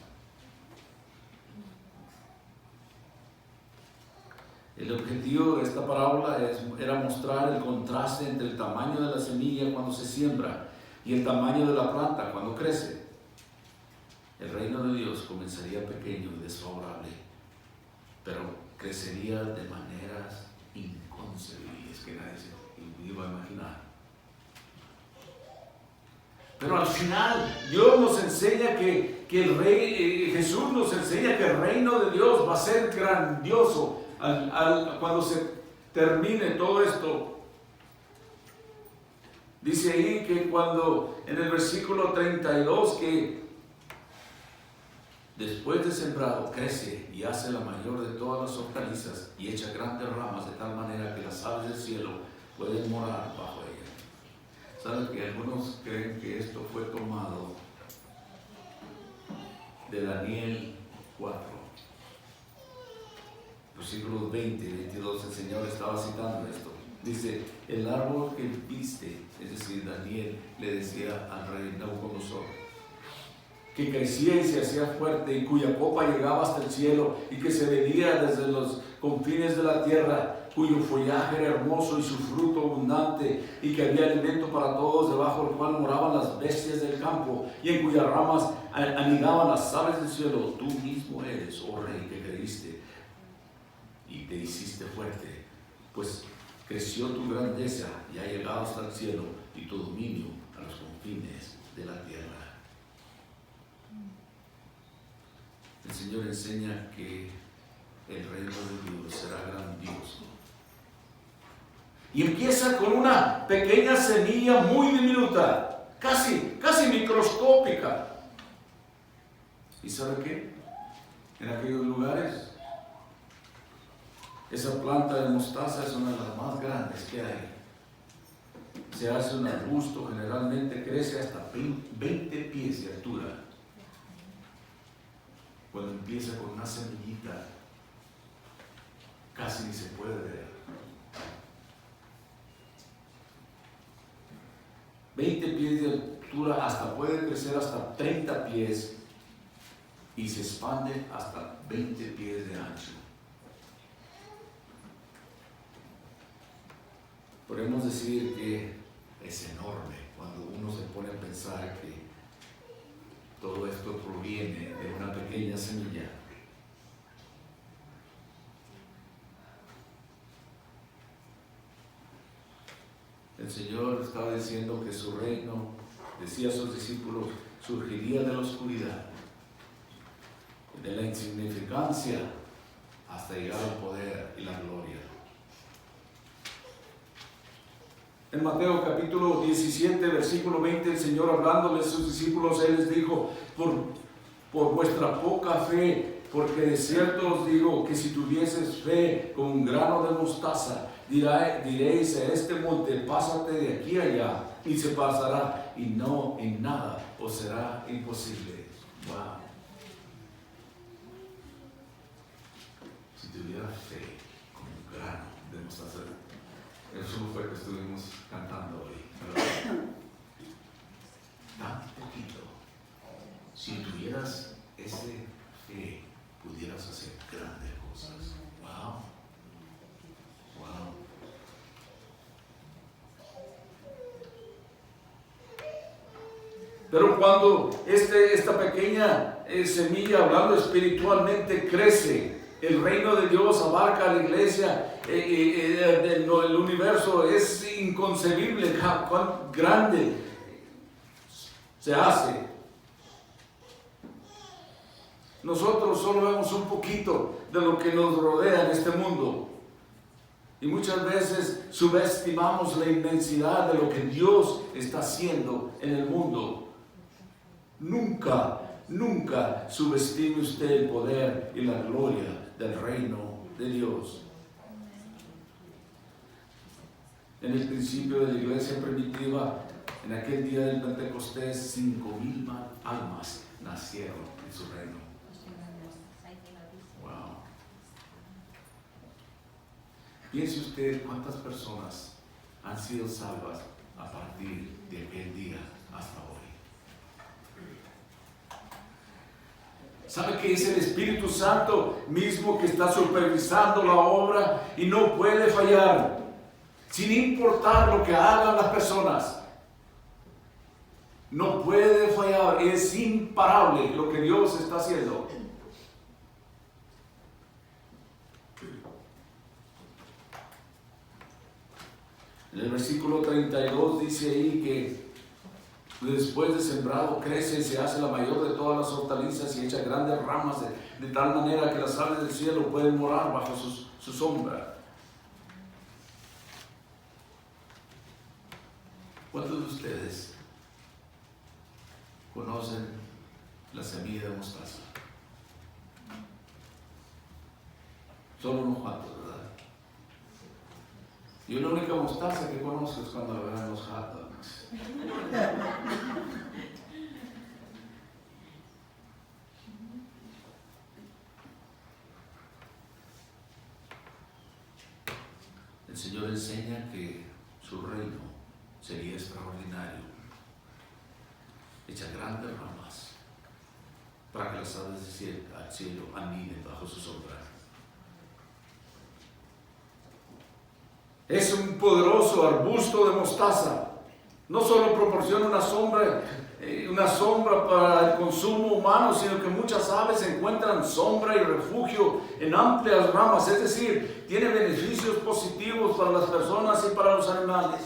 El objetivo de esta parábola era mostrar el contraste entre el tamaño de la semilla cuando se siembra y el tamaño de la planta cuando crece. El reino de Dios comenzaría pequeño y desfavorable, pero crecería de maneras inconcebibles que nadie se iba a imaginar. Pero al final, Dios nos enseña que Jesús nos enseña que el reino de Dios va a ser grandioso. Cuando se termine todo esto, dice ahí que cuando en el versículo 32 que después de sembrado crece y hace la mayor de todas las hortalizas y echa grandes ramas de tal manera que las aves del cielo pueden morar bajo ella. ¿Saben que algunos creen que esto fue tomado de Daniel 4? Versículos 20 y 22, el Señor estaba citando esto. Dice, el árbol que viste, es decir, Daniel le decía al rey Nabucodonosor, que crecía y se hacía fuerte y cuya copa llegaba hasta el cielo y que se veía desde los confines de la tierra, cuyo follaje era hermoso y su fruto abundante y que había alimento para todos, debajo del cual moraban las bestias del campo y en cuyas ramas anidaban las aves del cielo. Tú mismo eres, oh rey, que creíste y te hiciste fuerte, pues creció tu grandeza y ha llegado hasta el cielo y tu dominio a los confines de la tierra. El Señor enseña que el reino de Dios será grandioso. Y empieza con una pequeña semilla muy diminuta, casi microscópica. ¿Y sabe qué? En aquellos lugares, esa planta de mostaza es una de las más grandes que hay. Se hace un arbusto, generalmente crece hasta 20 pies de altura. Cuando empieza con una semillita, casi ni se puede ver. 20 pies de altura, hasta puede crecer hasta 30 pies y se expande hasta 20 pies de ancho. Podemos decir que es enorme cuando uno se pone a pensar que todo esto proviene de una pequeña semilla. El Señor estaba diciendo que su reino, decía a sus discípulos, surgiría de la oscuridad, de la insignificancia, hasta llegar al poder y la gloria. En Mateo capítulo 17, versículo 20, el Señor hablándole a sus discípulos, Él les dijo, por vuestra poca fe, porque de cierto os digo que si tuvieses fe con un grano de mostaza, diréis a este monte, pásate de aquí a allá, y se pasará, y no en nada os será imposible. Wow. Si tuvieras fe con un grano de mostaza, eso fue que estuvimos cantando hoy, ¿verdad? Tan poquito. Si tuvieras ese fe, pudieras hacer grandes cosas. Wow. Wow. Pero cuando esta pequeña semilla, hablando espiritualmente, crece, El reino de Dios abarca a la iglesia, el universo es inconcebible, cuán grande se hace. Nosotros solo vemos un poquito de lo que nos rodea en este mundo. Y muchas veces subestimamos la inmensidad de lo que Dios está haciendo en el mundo. Nunca, nunca subestime usted el poder y la gloria del reino de Dios. En el principio de la iglesia primitiva, en aquel día del Pentecostés, 5,000 almas nacieron en su reino. Wow. Piense usted cuántas personas han sido salvas a partir de aquel día hasta hoy. ¿Sabe que es el Espíritu Santo mismo que está supervisando la obra y no puede fallar? Sin importar lo que hagan las personas, no puede fallar, es imparable lo que Dios está haciendo. En el versículo 32 dice ahí que después de sembrado crece y se hace la mayor de todas las hortalizas y echa grandes ramas de tal manera que las aves del cielo pueden morar bajo su sombra. ¿Cuántos de ustedes conocen la semilla de mostaza? Solo unos cuantos, ¿verdad? Yo la única mostaza que conozco es cuando la veo en los hot dogs. El Señor enseña que su reino sería extraordinario. Echa grandes ramas para que las aves del cielo aniden bajo su sombra. Es un poderoso arbusto de mostaza. No solo proporciona una sombra para el consumo humano, sino que muchas aves encuentran sombra y refugio en amplias ramas. Es decir, tiene beneficios positivos para las personas y para los animales.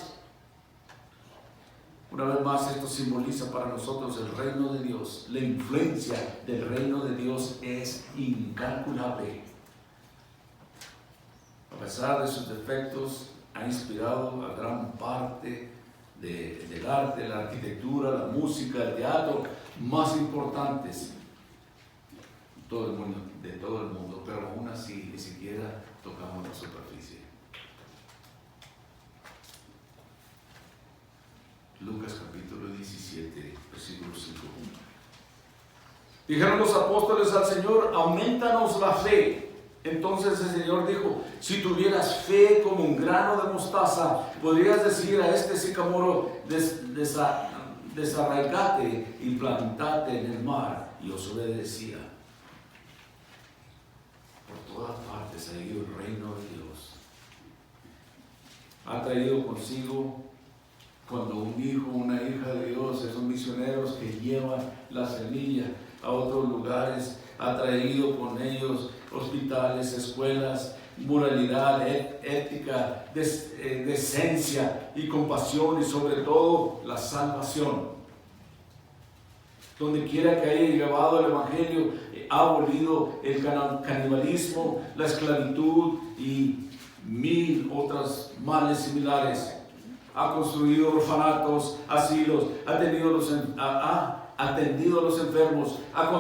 Una vez más, esto simboliza para nosotros el reino de Dios. La influencia del reino de Dios es incalculable. A pesar de sus defectos, ha inspirado a gran parte del arte, la arquitectura, la música, el teatro más importantes de todo el mundo, pero aún así ni siquiera tocamos la superficie. Lucas capítulo 17, versículo 5. Dijeron los apóstoles al Señor: aumentanos la fe. Entonces el Señor dijo: si tuvieras fe como un grano de mostaza, podrías decir a este sicamoro: desarraigate y plantate en el mar, y os obedecía. Por todas partes ha ido el reino de Dios. Ha traído consigo, cuando un hijo o una hija de Dios, esos misioneros que llevan la semilla a otros lugares, ha traído con ellos hospitales, escuelas, moralidad, ética, decencia y compasión, y sobre todo la salvación. Donde quiera que haya llevado el Evangelio, ha abolido el canibalismo, la esclavitud y 1000 otros males similares. Ha construido orfanatos, asilos, ha atendido a los enfermos, ha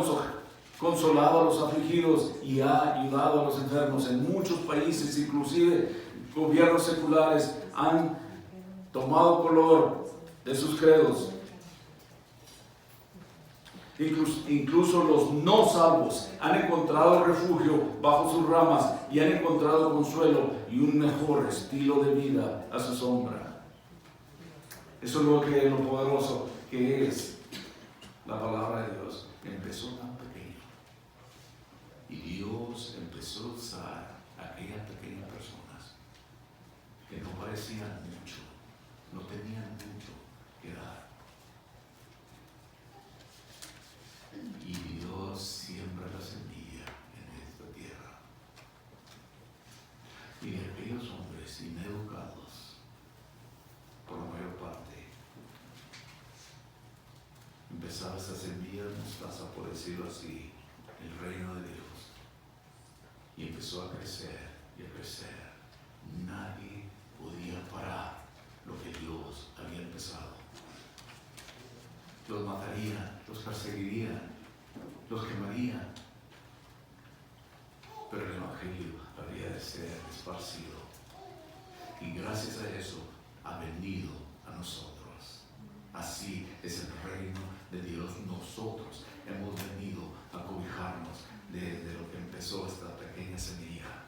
consolado a los afligidos y ha ayudado a los enfermos. En muchos países, inclusive gobiernos seculares, han tomado color de sus credos. Incluso los no salvos han encontrado refugio bajo sus ramas y han encontrado consuelo y un mejor estilo de vida a su sombra. Eso es lo poderoso que es la palabra de Dios. Empezó tan pequeño y Dios empezó a usar a aquellas pequeñas personas que no parecían mucho, no tenían mucho que dar. Y Dios siembra la semilla en esta tierra. jóvenes ineducados, por la mayor parte, empezaba esa semilla de mostaza, por decirlo así, el reino de Dios, y empezó a crecer y a crecer. Nadie podía parar lo que Dios había empezado. Los matarían, los perseguirían, los quemarían, pero el Evangelio había de ser esparcido, y gracias a eso ha venido a nosotros. Así es el reino de Dios. Nosotros hemos venido a cobijarnos desde lo que empezó esta pequeña semilla.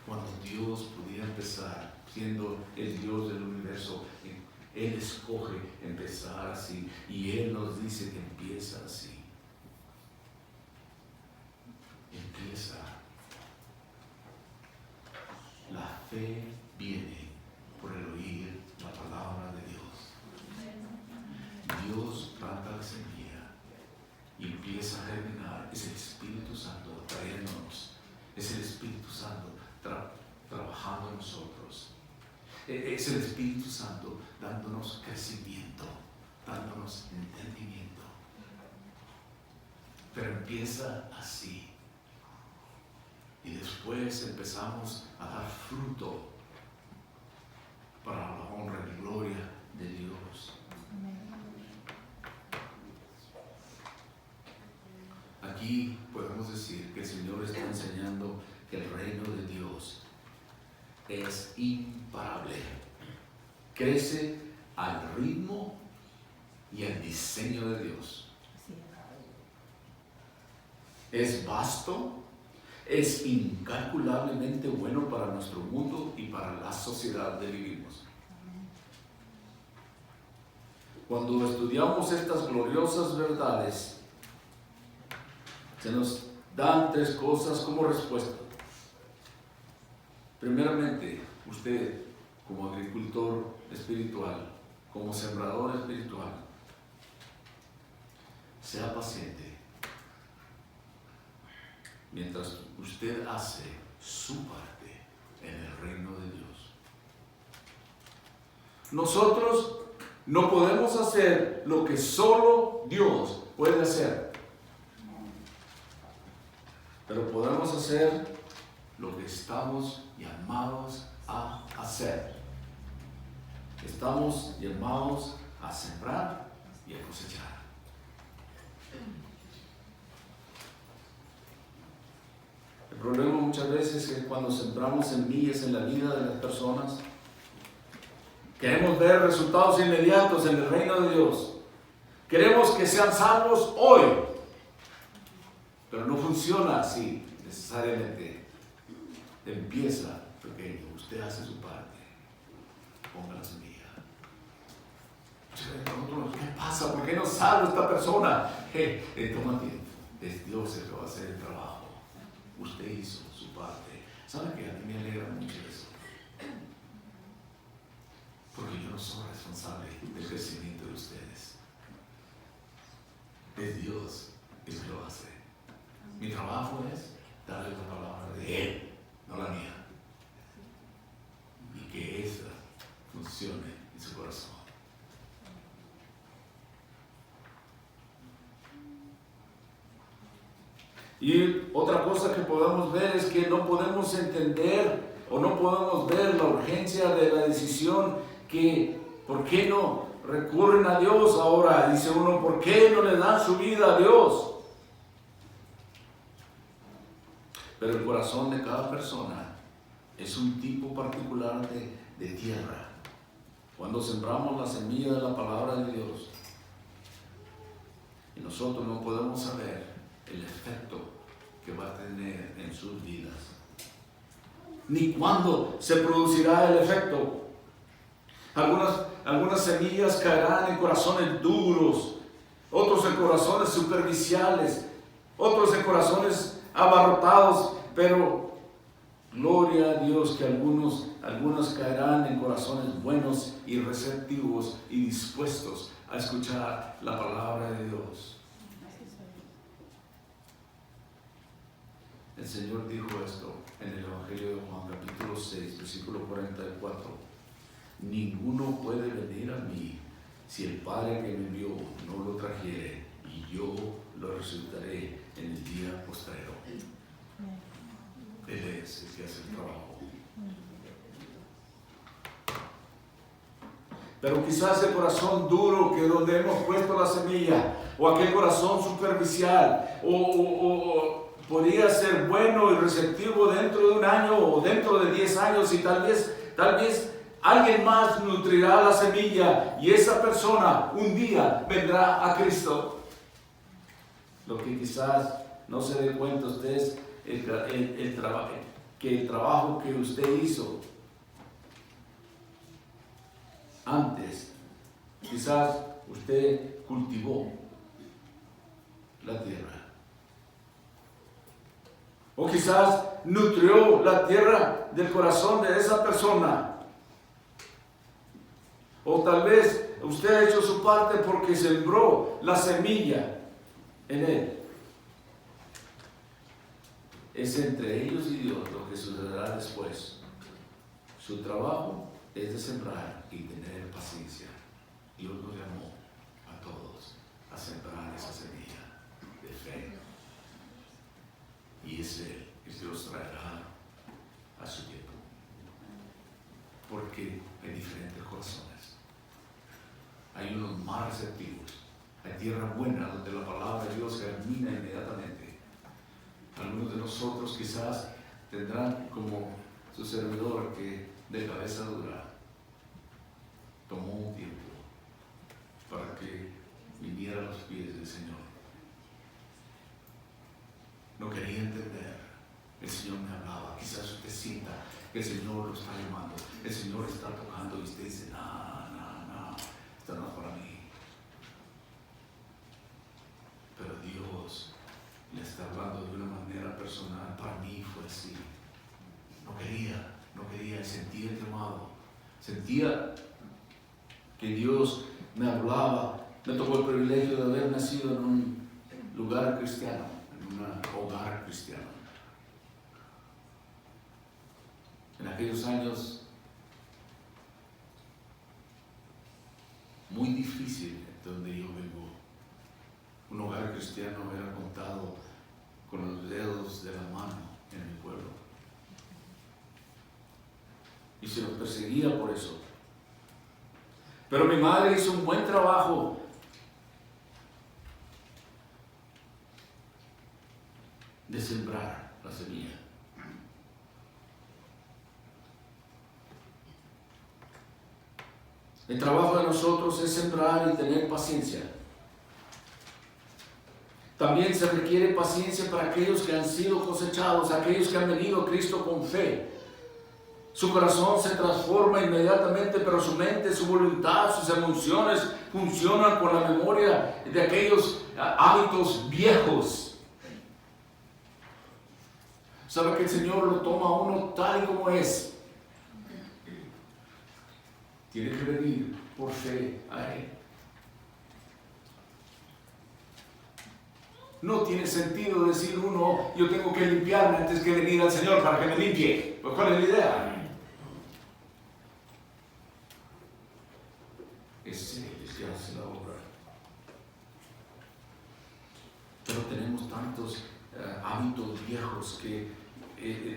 Cuando Dios pudiera empezar siendo el Dios del universo, Él escoge empezar así, y Él nos dice que empieza así. Empieza. La fe viene por el oír la palabra de Dios. Dios planta la semilla y empieza a germinar. Es el Espíritu Santo trayéndonos. Es el Espíritu Santo trabajando en nosotros. Es el Espíritu Santo dándonos crecimiento, dándonos entendimiento. Pero empieza así. Y después empezamos a dar fruto para la honra y gloria de Dios. Aquí podemos decir que el Señor está enseñando que el reino de Dios es imparable. Crece al ritmo y al diseño de Dios. Es vasto. Es incalculablemente bueno para nuestro mundo y para la sociedad que vivimos. Cuando estudiamos estas gloriosas verdades, se nos dan tres cosas como respuesta. Primeramente, usted como agricultor espiritual, como sembrador espiritual, sea paciente. Mientras usted hace su parte en el reino de Dios. Nosotros no podemos hacer lo que solo Dios puede hacer, pero podemos hacer lo que estamos llamados a hacer. Estamos llamados a sembrar y a cosechar. El problema muchas veces es que cuando sembramos semillas en la vida de las personas, queremos ver resultados inmediatos en el reino de Dios. Queremos que sean salvos hoy, pero no funciona así necesariamente. Empieza pequeño, usted hace su parte, ponga la semilla. ¿Qué pasa? ¿Por qué no salva esta persona? Toma tiempo, es Dios el que va a hacer el trabajo. Usted hizo su parte. ¿Sabe qué? A mí me alegra mucho eso. Porque yo no soy responsable del crecimiento de ustedes. Es Dios el que lo hace. Mi trabajo es darle la palabra de Él, no la mía. Y que esa funcione en su corazón. Y otra cosa que podemos ver es que no podemos entender o no podemos ver la urgencia de la decisión que, ¿por qué no recurren a Dios ahora? Dice uno, ¿por qué no le dan su vida a Dios? Pero el corazón de cada persona es un tipo particular de tierra. Cuando sembramos la semilla de la palabra de Dios, y nosotros no podemos saber el efecto que va a tener en sus vidas, ni cuándo se producirá el efecto. Algunas semillas caerán en corazones duros, otros en corazones superficiales, otros en corazones abarrotados, pero gloria a Dios que algunos caerán en corazones buenos y receptivos y dispuestos a escuchar la palabra de Dios. El Señor dijo esto en el Evangelio de Juan, capítulo 6, versículo 44. Ninguno puede venir a mí si el Padre que me envió no lo trajere, y yo lo resucitaré en el día postrero. Él es el que hace el trabajo. Pero quizás el corazón duro, que donde hemos puesto la semilla, o aquel corazón superficial, o podría ser bueno y receptivo dentro de un año o dentro de 10 años, y tal vez alguien más nutrirá la semilla y esa persona un día vendrá a Cristo. Lo que quizás no se dé cuenta usted es el trabajo que usted hizo antes. Quizás usted cultivó la tierra, o quizás nutrió la tierra del corazón de esa persona, o tal vez usted ha hecho su parte porque sembró la semilla en él. Es entre ellos y Dios lo que sucederá después. Su trabajo es de sembrar y tener paciencia. Dios nos llamó a todos a sembrar esa semilla de fe, y es Él que Dios traerá a su tiempo, porque hay diferentes corazones. Hay unos más receptivos, hay tierra buena donde la palabra de Dios germina inmediatamente. Algunos de nosotros quizás tendrán como su servidor, que de cabeza dura tomó un tiempo para que viniera a los pies del Señor. No quería entender. El Señor me hablaba. Quizás usted sienta que el Señor lo está llamando, el Señor está tocando, y usted dice: no, esto no es para mí. Pero Dios le está hablando de una manera personal. Para mí fue así. No quería, sentía el llamado, sentía que Dios me hablaba. Me tocó el privilegio de haber nacido en un lugar cristiano, en un hogar cristiano. En aquellos años muy difícil donde yo vengo, un hogar cristiano era contado con los dedos de la mano en mi pueblo, y se nos perseguía por eso. Pero mi madre hizo un buen trabajo de sembrar la semilla. El trabajo de nosotros es sembrar y tener paciencia. También se requiere paciencia para aquellos que han sido cosechados, aquellos que han venido a Cristo con fe. Su corazón se transforma inmediatamente, pero su mente, su voluntad, sus emociones funcionan con la memoria de aquellos hábitos viejos. ¿Sabe que el Señor lo toma a uno tal y como es? Tiene que venir por fe a Él. No tiene sentido decir uno: yo tengo que limpiarme antes que venir al Señor para que me limpie. Pues ¿cuál es la idea? Es Él el que hace la obra. Pero tenemos tantos hábitos viejos que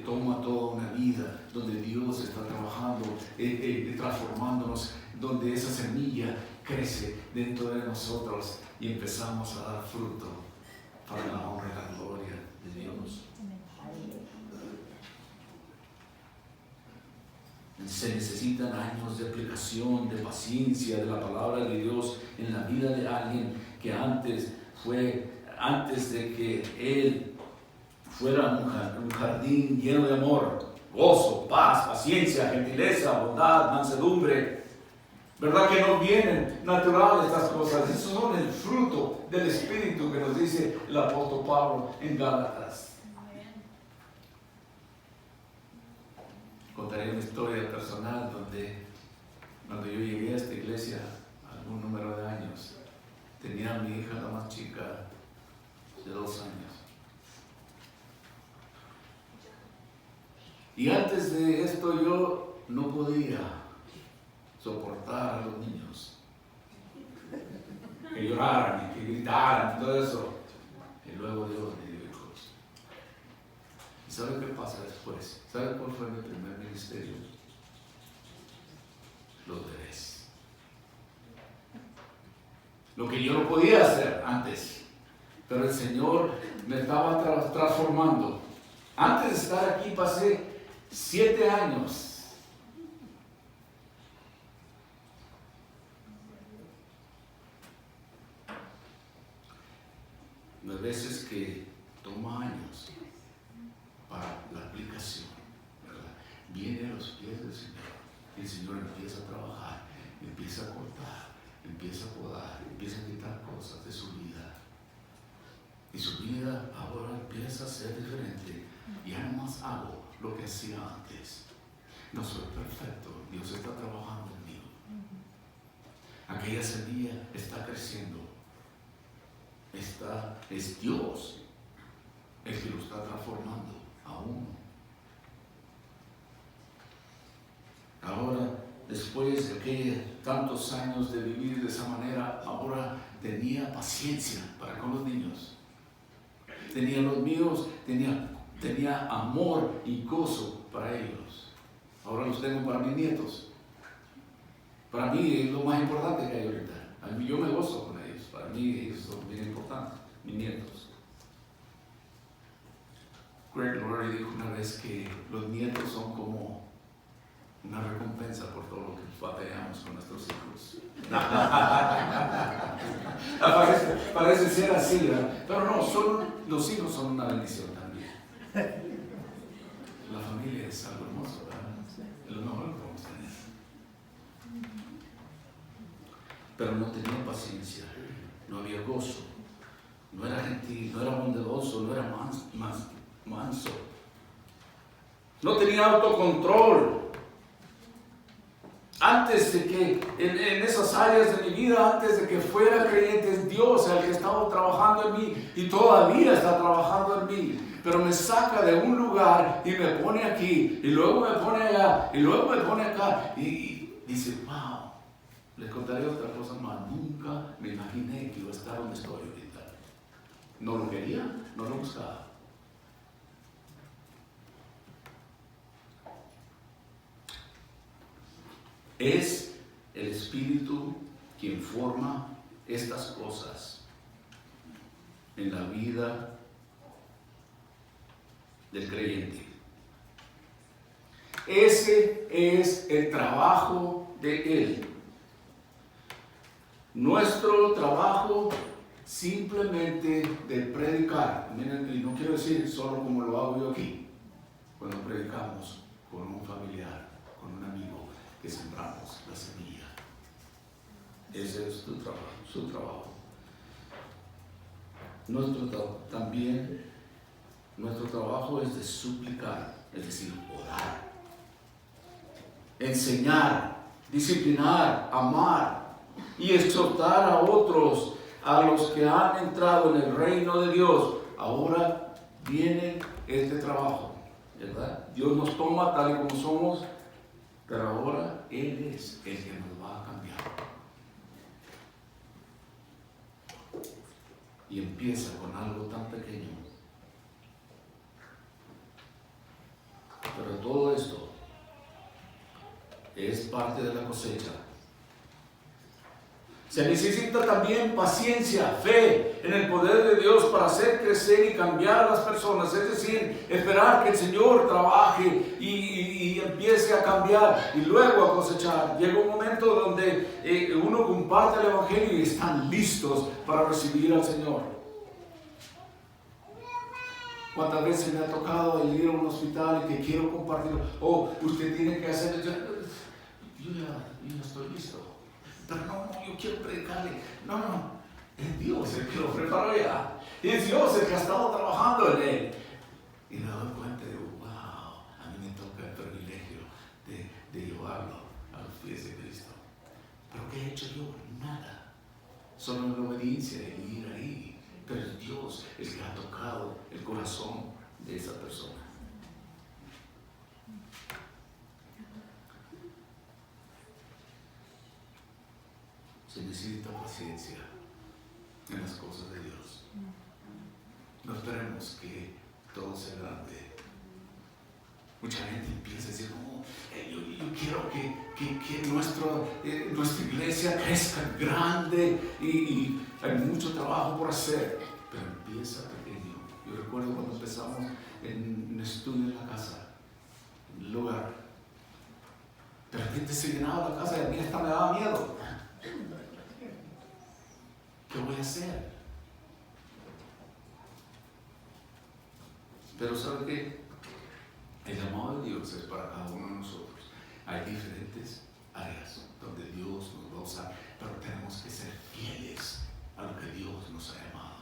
toma toda una vida donde Dios está trabajando, transformándonos, donde esa semilla crece dentro de nosotros y empezamos a dar fruto para la honra y la gloria de Dios. Se necesitan años de aplicación, de paciencia de la palabra de Dios en la vida de alguien que antes de que él fuera un jardín lleno de amor, gozo, paz, paciencia, gentileza, bondad, mansedumbre. ¿Verdad que no vienen naturales estas cosas? Esos son el fruto del Espíritu que nos dice el apóstol Pablo en Gálatas. Contaré una historia personal donde cuando yo llegué a esta iglesia, algún número de años, tenía a mi hija, la más chica, de 2 años. Y antes de esto yo no podía soportar a los niños. Que lloraran y que gritaran y todo eso. Y luego Dios me dio hijos. ¿Y sabe qué pasa después? ¿Sabe cuál fue mi primer ministerio? Los bebés. Lo que yo no podía hacer antes. Pero el Señor me estaba transformando. Antes de estar aquí pasé 7 años. Hay veces que toma años para la aplicación, ¿verdad? Viene a los pies del Señor y el Señor empieza a trabajar, empieza a cortar, empieza a podar, empieza a quitar cosas de su vida. Y su vida ahora empieza a ser diferente. Ya no más hago lo que hacía antes. No soy perfecto, Dios está trabajando en mí. Aquella semilla está creciendo. Es Dios el que lo está transformando a uno. Ahora, después de que tantos años de vivir de esa manera, ahora tenía paciencia para con los niños. Tenía los míos, tenía amor y gozo para ellos. Ahora los tengo para mis nietos. Para mí es lo más importante que hay ahorita. A mí, yo me gozo con ellos. Para mí ellos son bien importantes, mis nietos. Greg Laurie dijo una vez que los nietos son como una recompensa por todo lo que batallamos con nuestros hijos. Parece ser así, ¿verdad? Pero no, los hijos son una bendición también. La familia es algo hermoso, ¿verdad? Es lo mejor que podemos tener. Pero no tenía paciencia, no había gozo, no era gentil, no era bondadoso, no era manso. No tenía autocontrol. Antes de que, en esas áreas de mi vida, antes de que fuera creyente, es Dios el que estaba trabajando en mí y todavía está trabajando en mí. Pero me saca de un lugar y me pone aquí, y luego me pone allá, y luego me pone acá, y dice, wow, les contaré otra cosa más. Nunca me imaginé que iba a estar donde estoy ahorita. No lo quería, no lo buscaba. Es el Espíritu quien forma estas cosas en la vida del creyente. Ese es el trabajo de Él. Nuestro trabajo simplemente de predicar. Miren, y no quiero decir solo como lo hago yo aquí, cuando predicamos con un familiar, con un amigo, que sembramos la semilla. Ese es tu trabajo, su trabajo. Nuestro trabajo es de suplicar, es decir, orar, enseñar, disciplinar, amar y exhortar a otros, a los que han entrado en el reino de Dios. Ahora viene este trabajo, ¿verdad? Dios nos toma tal y como somos, pero ahora Él es el que nos va a cambiar. Y empieza con algo tan pequeño. Pero todo esto es parte de la cosecha. Se necesita también paciencia, fe en el poder de Dios para hacer crecer y cambiar a las personas. Es decir, esperar que el Señor trabaje y empiece a cambiar y luego a cosechar. Llega un momento donde uno comparte el Evangelio y están listos para recibir al Señor. ¿Cuántas veces me ha tocado ir a un hospital y que quiero compartirlo? Usted tiene que hacer... Yo ya estoy listo. Pero no, yo quiero predicarle. No, es Dios el que lo preparó ya. Es Dios el que ha estado trabajando en él. Y me doy cuenta de, wow, a mí me toca el privilegio de llevarlo a los pies de Cristo. ¿Pero qué he hecho yo? Nada. Solo en la obediencia de ir ahí. Pero es Dios el que ha tocado el corazón de esa persona. necesita paciencia en las cosas de Dios. No esperemos que todo sea grande. Mucha gente empieza a decir, no, yo quiero que nuestra iglesia crezca grande y hay mucho trabajo por hacer, pero empieza pequeño. Yo recuerdo cuando empezamos en un estudio en la casa, en el lugar, de repente se llenaba la casa y a mí hasta me daba miedo. ¿Qué voy a hacer? Pero ¿sabe qué? El llamado de Dios es para cada uno de nosotros. Hay diferentes áreas donde Dios nos va a usar, pero tenemos que ser fieles a lo que Dios nos ha llamado.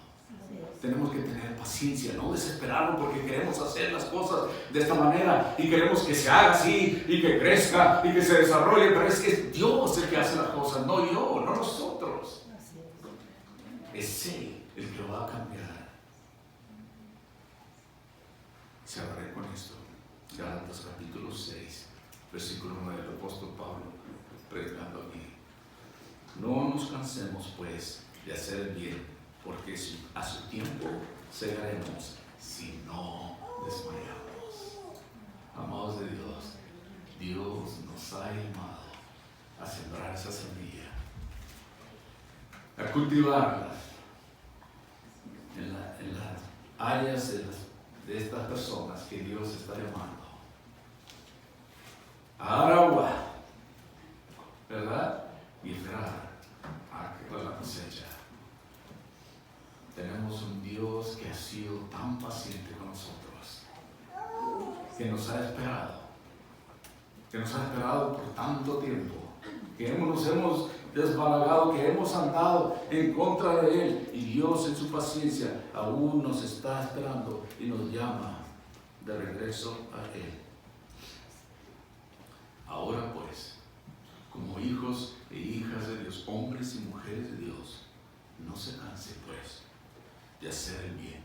Tenemos que tener paciencia, no desesperarnos porque queremos hacer las cosas de esta manera y queremos que se haga así y que crezca y que se desarrolle, pero es Dios el que hace las cosas, no yo, no nosotros. Es Él el que va a cambiar. Cerraré con esto. Gálatas capítulo 6, versículo 9, el apóstol Pablo predicando aquí. No nos cansemos pues de hacer el bien, porque a su tiempo segaremos si no desmayamos. Amados de Dios, Dios nos ha llamado a sembrar esa semilla, a cultivarlas en las áreas de estas personas que Dios está llamando. A dar agua, ¿verdad? Y esperar a que la cosecha. Tenemos un Dios que ha sido tan paciente con nosotros, que nos ha esperado por tanto tiempo, que nos hemos desbalagado, que hemos andado en contra de Él, y Dios en su paciencia aún nos está esperando y nos llama de regreso a Él. Ahora pues, como hijos e hijas de Dios, hombres y mujeres de Dios, no se canse pues de hacer el bien.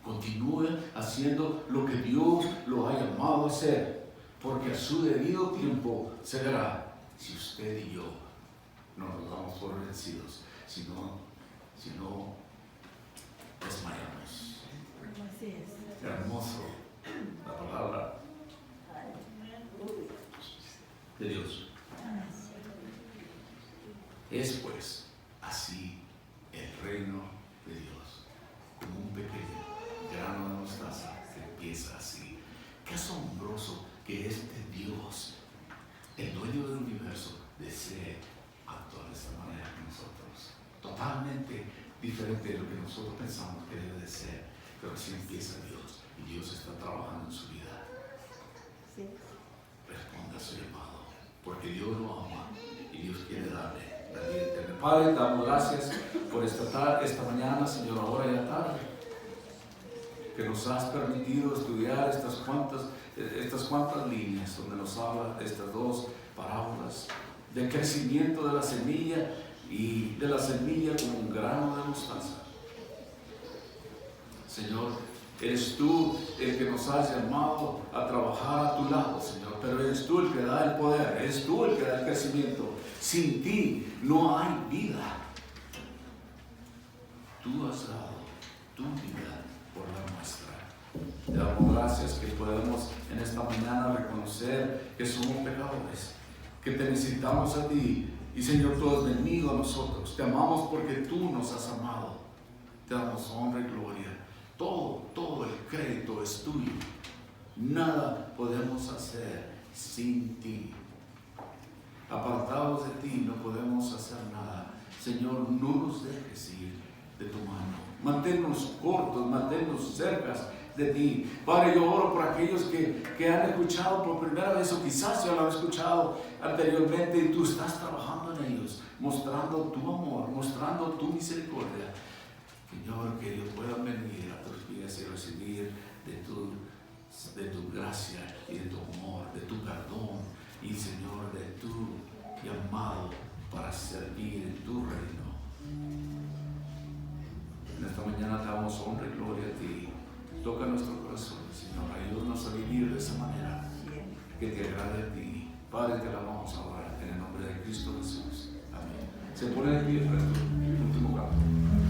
Continúe haciendo lo que Dios lo ha llamado a hacer, porque a su debido tiempo se dará, si usted y yo no nos damos por vencidos, si no desmayamos. Hermoso la palabra de Dios. Es pues así el reino de Dios, como un pequeño grano de mostaza que empieza así. Qué asombroso que este Dios, el dueño del universo, desee actuar de esta manera con nosotros. Totalmente diferente de lo que nosotros pensamos que debe de ser, pero así empieza Dios, y Dios está trabajando en su vida. Responda a su llamado, porque Dios lo ama y Dios quiere darle la vida eterna. Padre, te damos gracias por esta mañana, Señor, ahora y la tarde, que nos has permitido estudiar estas cuantas líneas donde nos habla de estas dos parábolas del crecimiento de la semilla y de la semilla como un grano de mostaza. Señor, eres tú el que nos has llamado a trabajar a tu lado, Señor, pero eres tú el que da el poder, eres tú el que da el crecimiento. Sin ti no hay vida. Tú has dado tu vida por la nuestra. Te damos gracias que podemos en esta mañana reconocer que somos pecadores, que te necesitamos a ti, y Señor, tú has venido a nosotros. Te amamos porque tú nos has amado. Te damos honra y gloria. Todo el crédito es tuyo. Nada podemos hacer sin ti. Apartados de ti no podemos hacer nada. Señor, no nos dejes ir de tu mano. Manténnos cortos, manténnos cerca de ti. Padre, yo oro por aquellos que han escuchado por primera vez, o quizás ya lo han escuchado anteriormente, y tú estás trabajando en ellos, mostrando tu amor, mostrando tu misericordia. Señor, que ellos puedan venir a tus pies y recibir de tu gracia y de tu amor, de tu perdón, y Señor, de tu llamado para servir en tu reino. En esta mañana te damos honra y gloria a ti. Toca nuestro corazón, Señor, ayúdanos a vivir de esa manera que te agrade a ti. Padre, te alabamos ahora en el nombre de Cristo Jesús. Se pone de pie para tu último canto.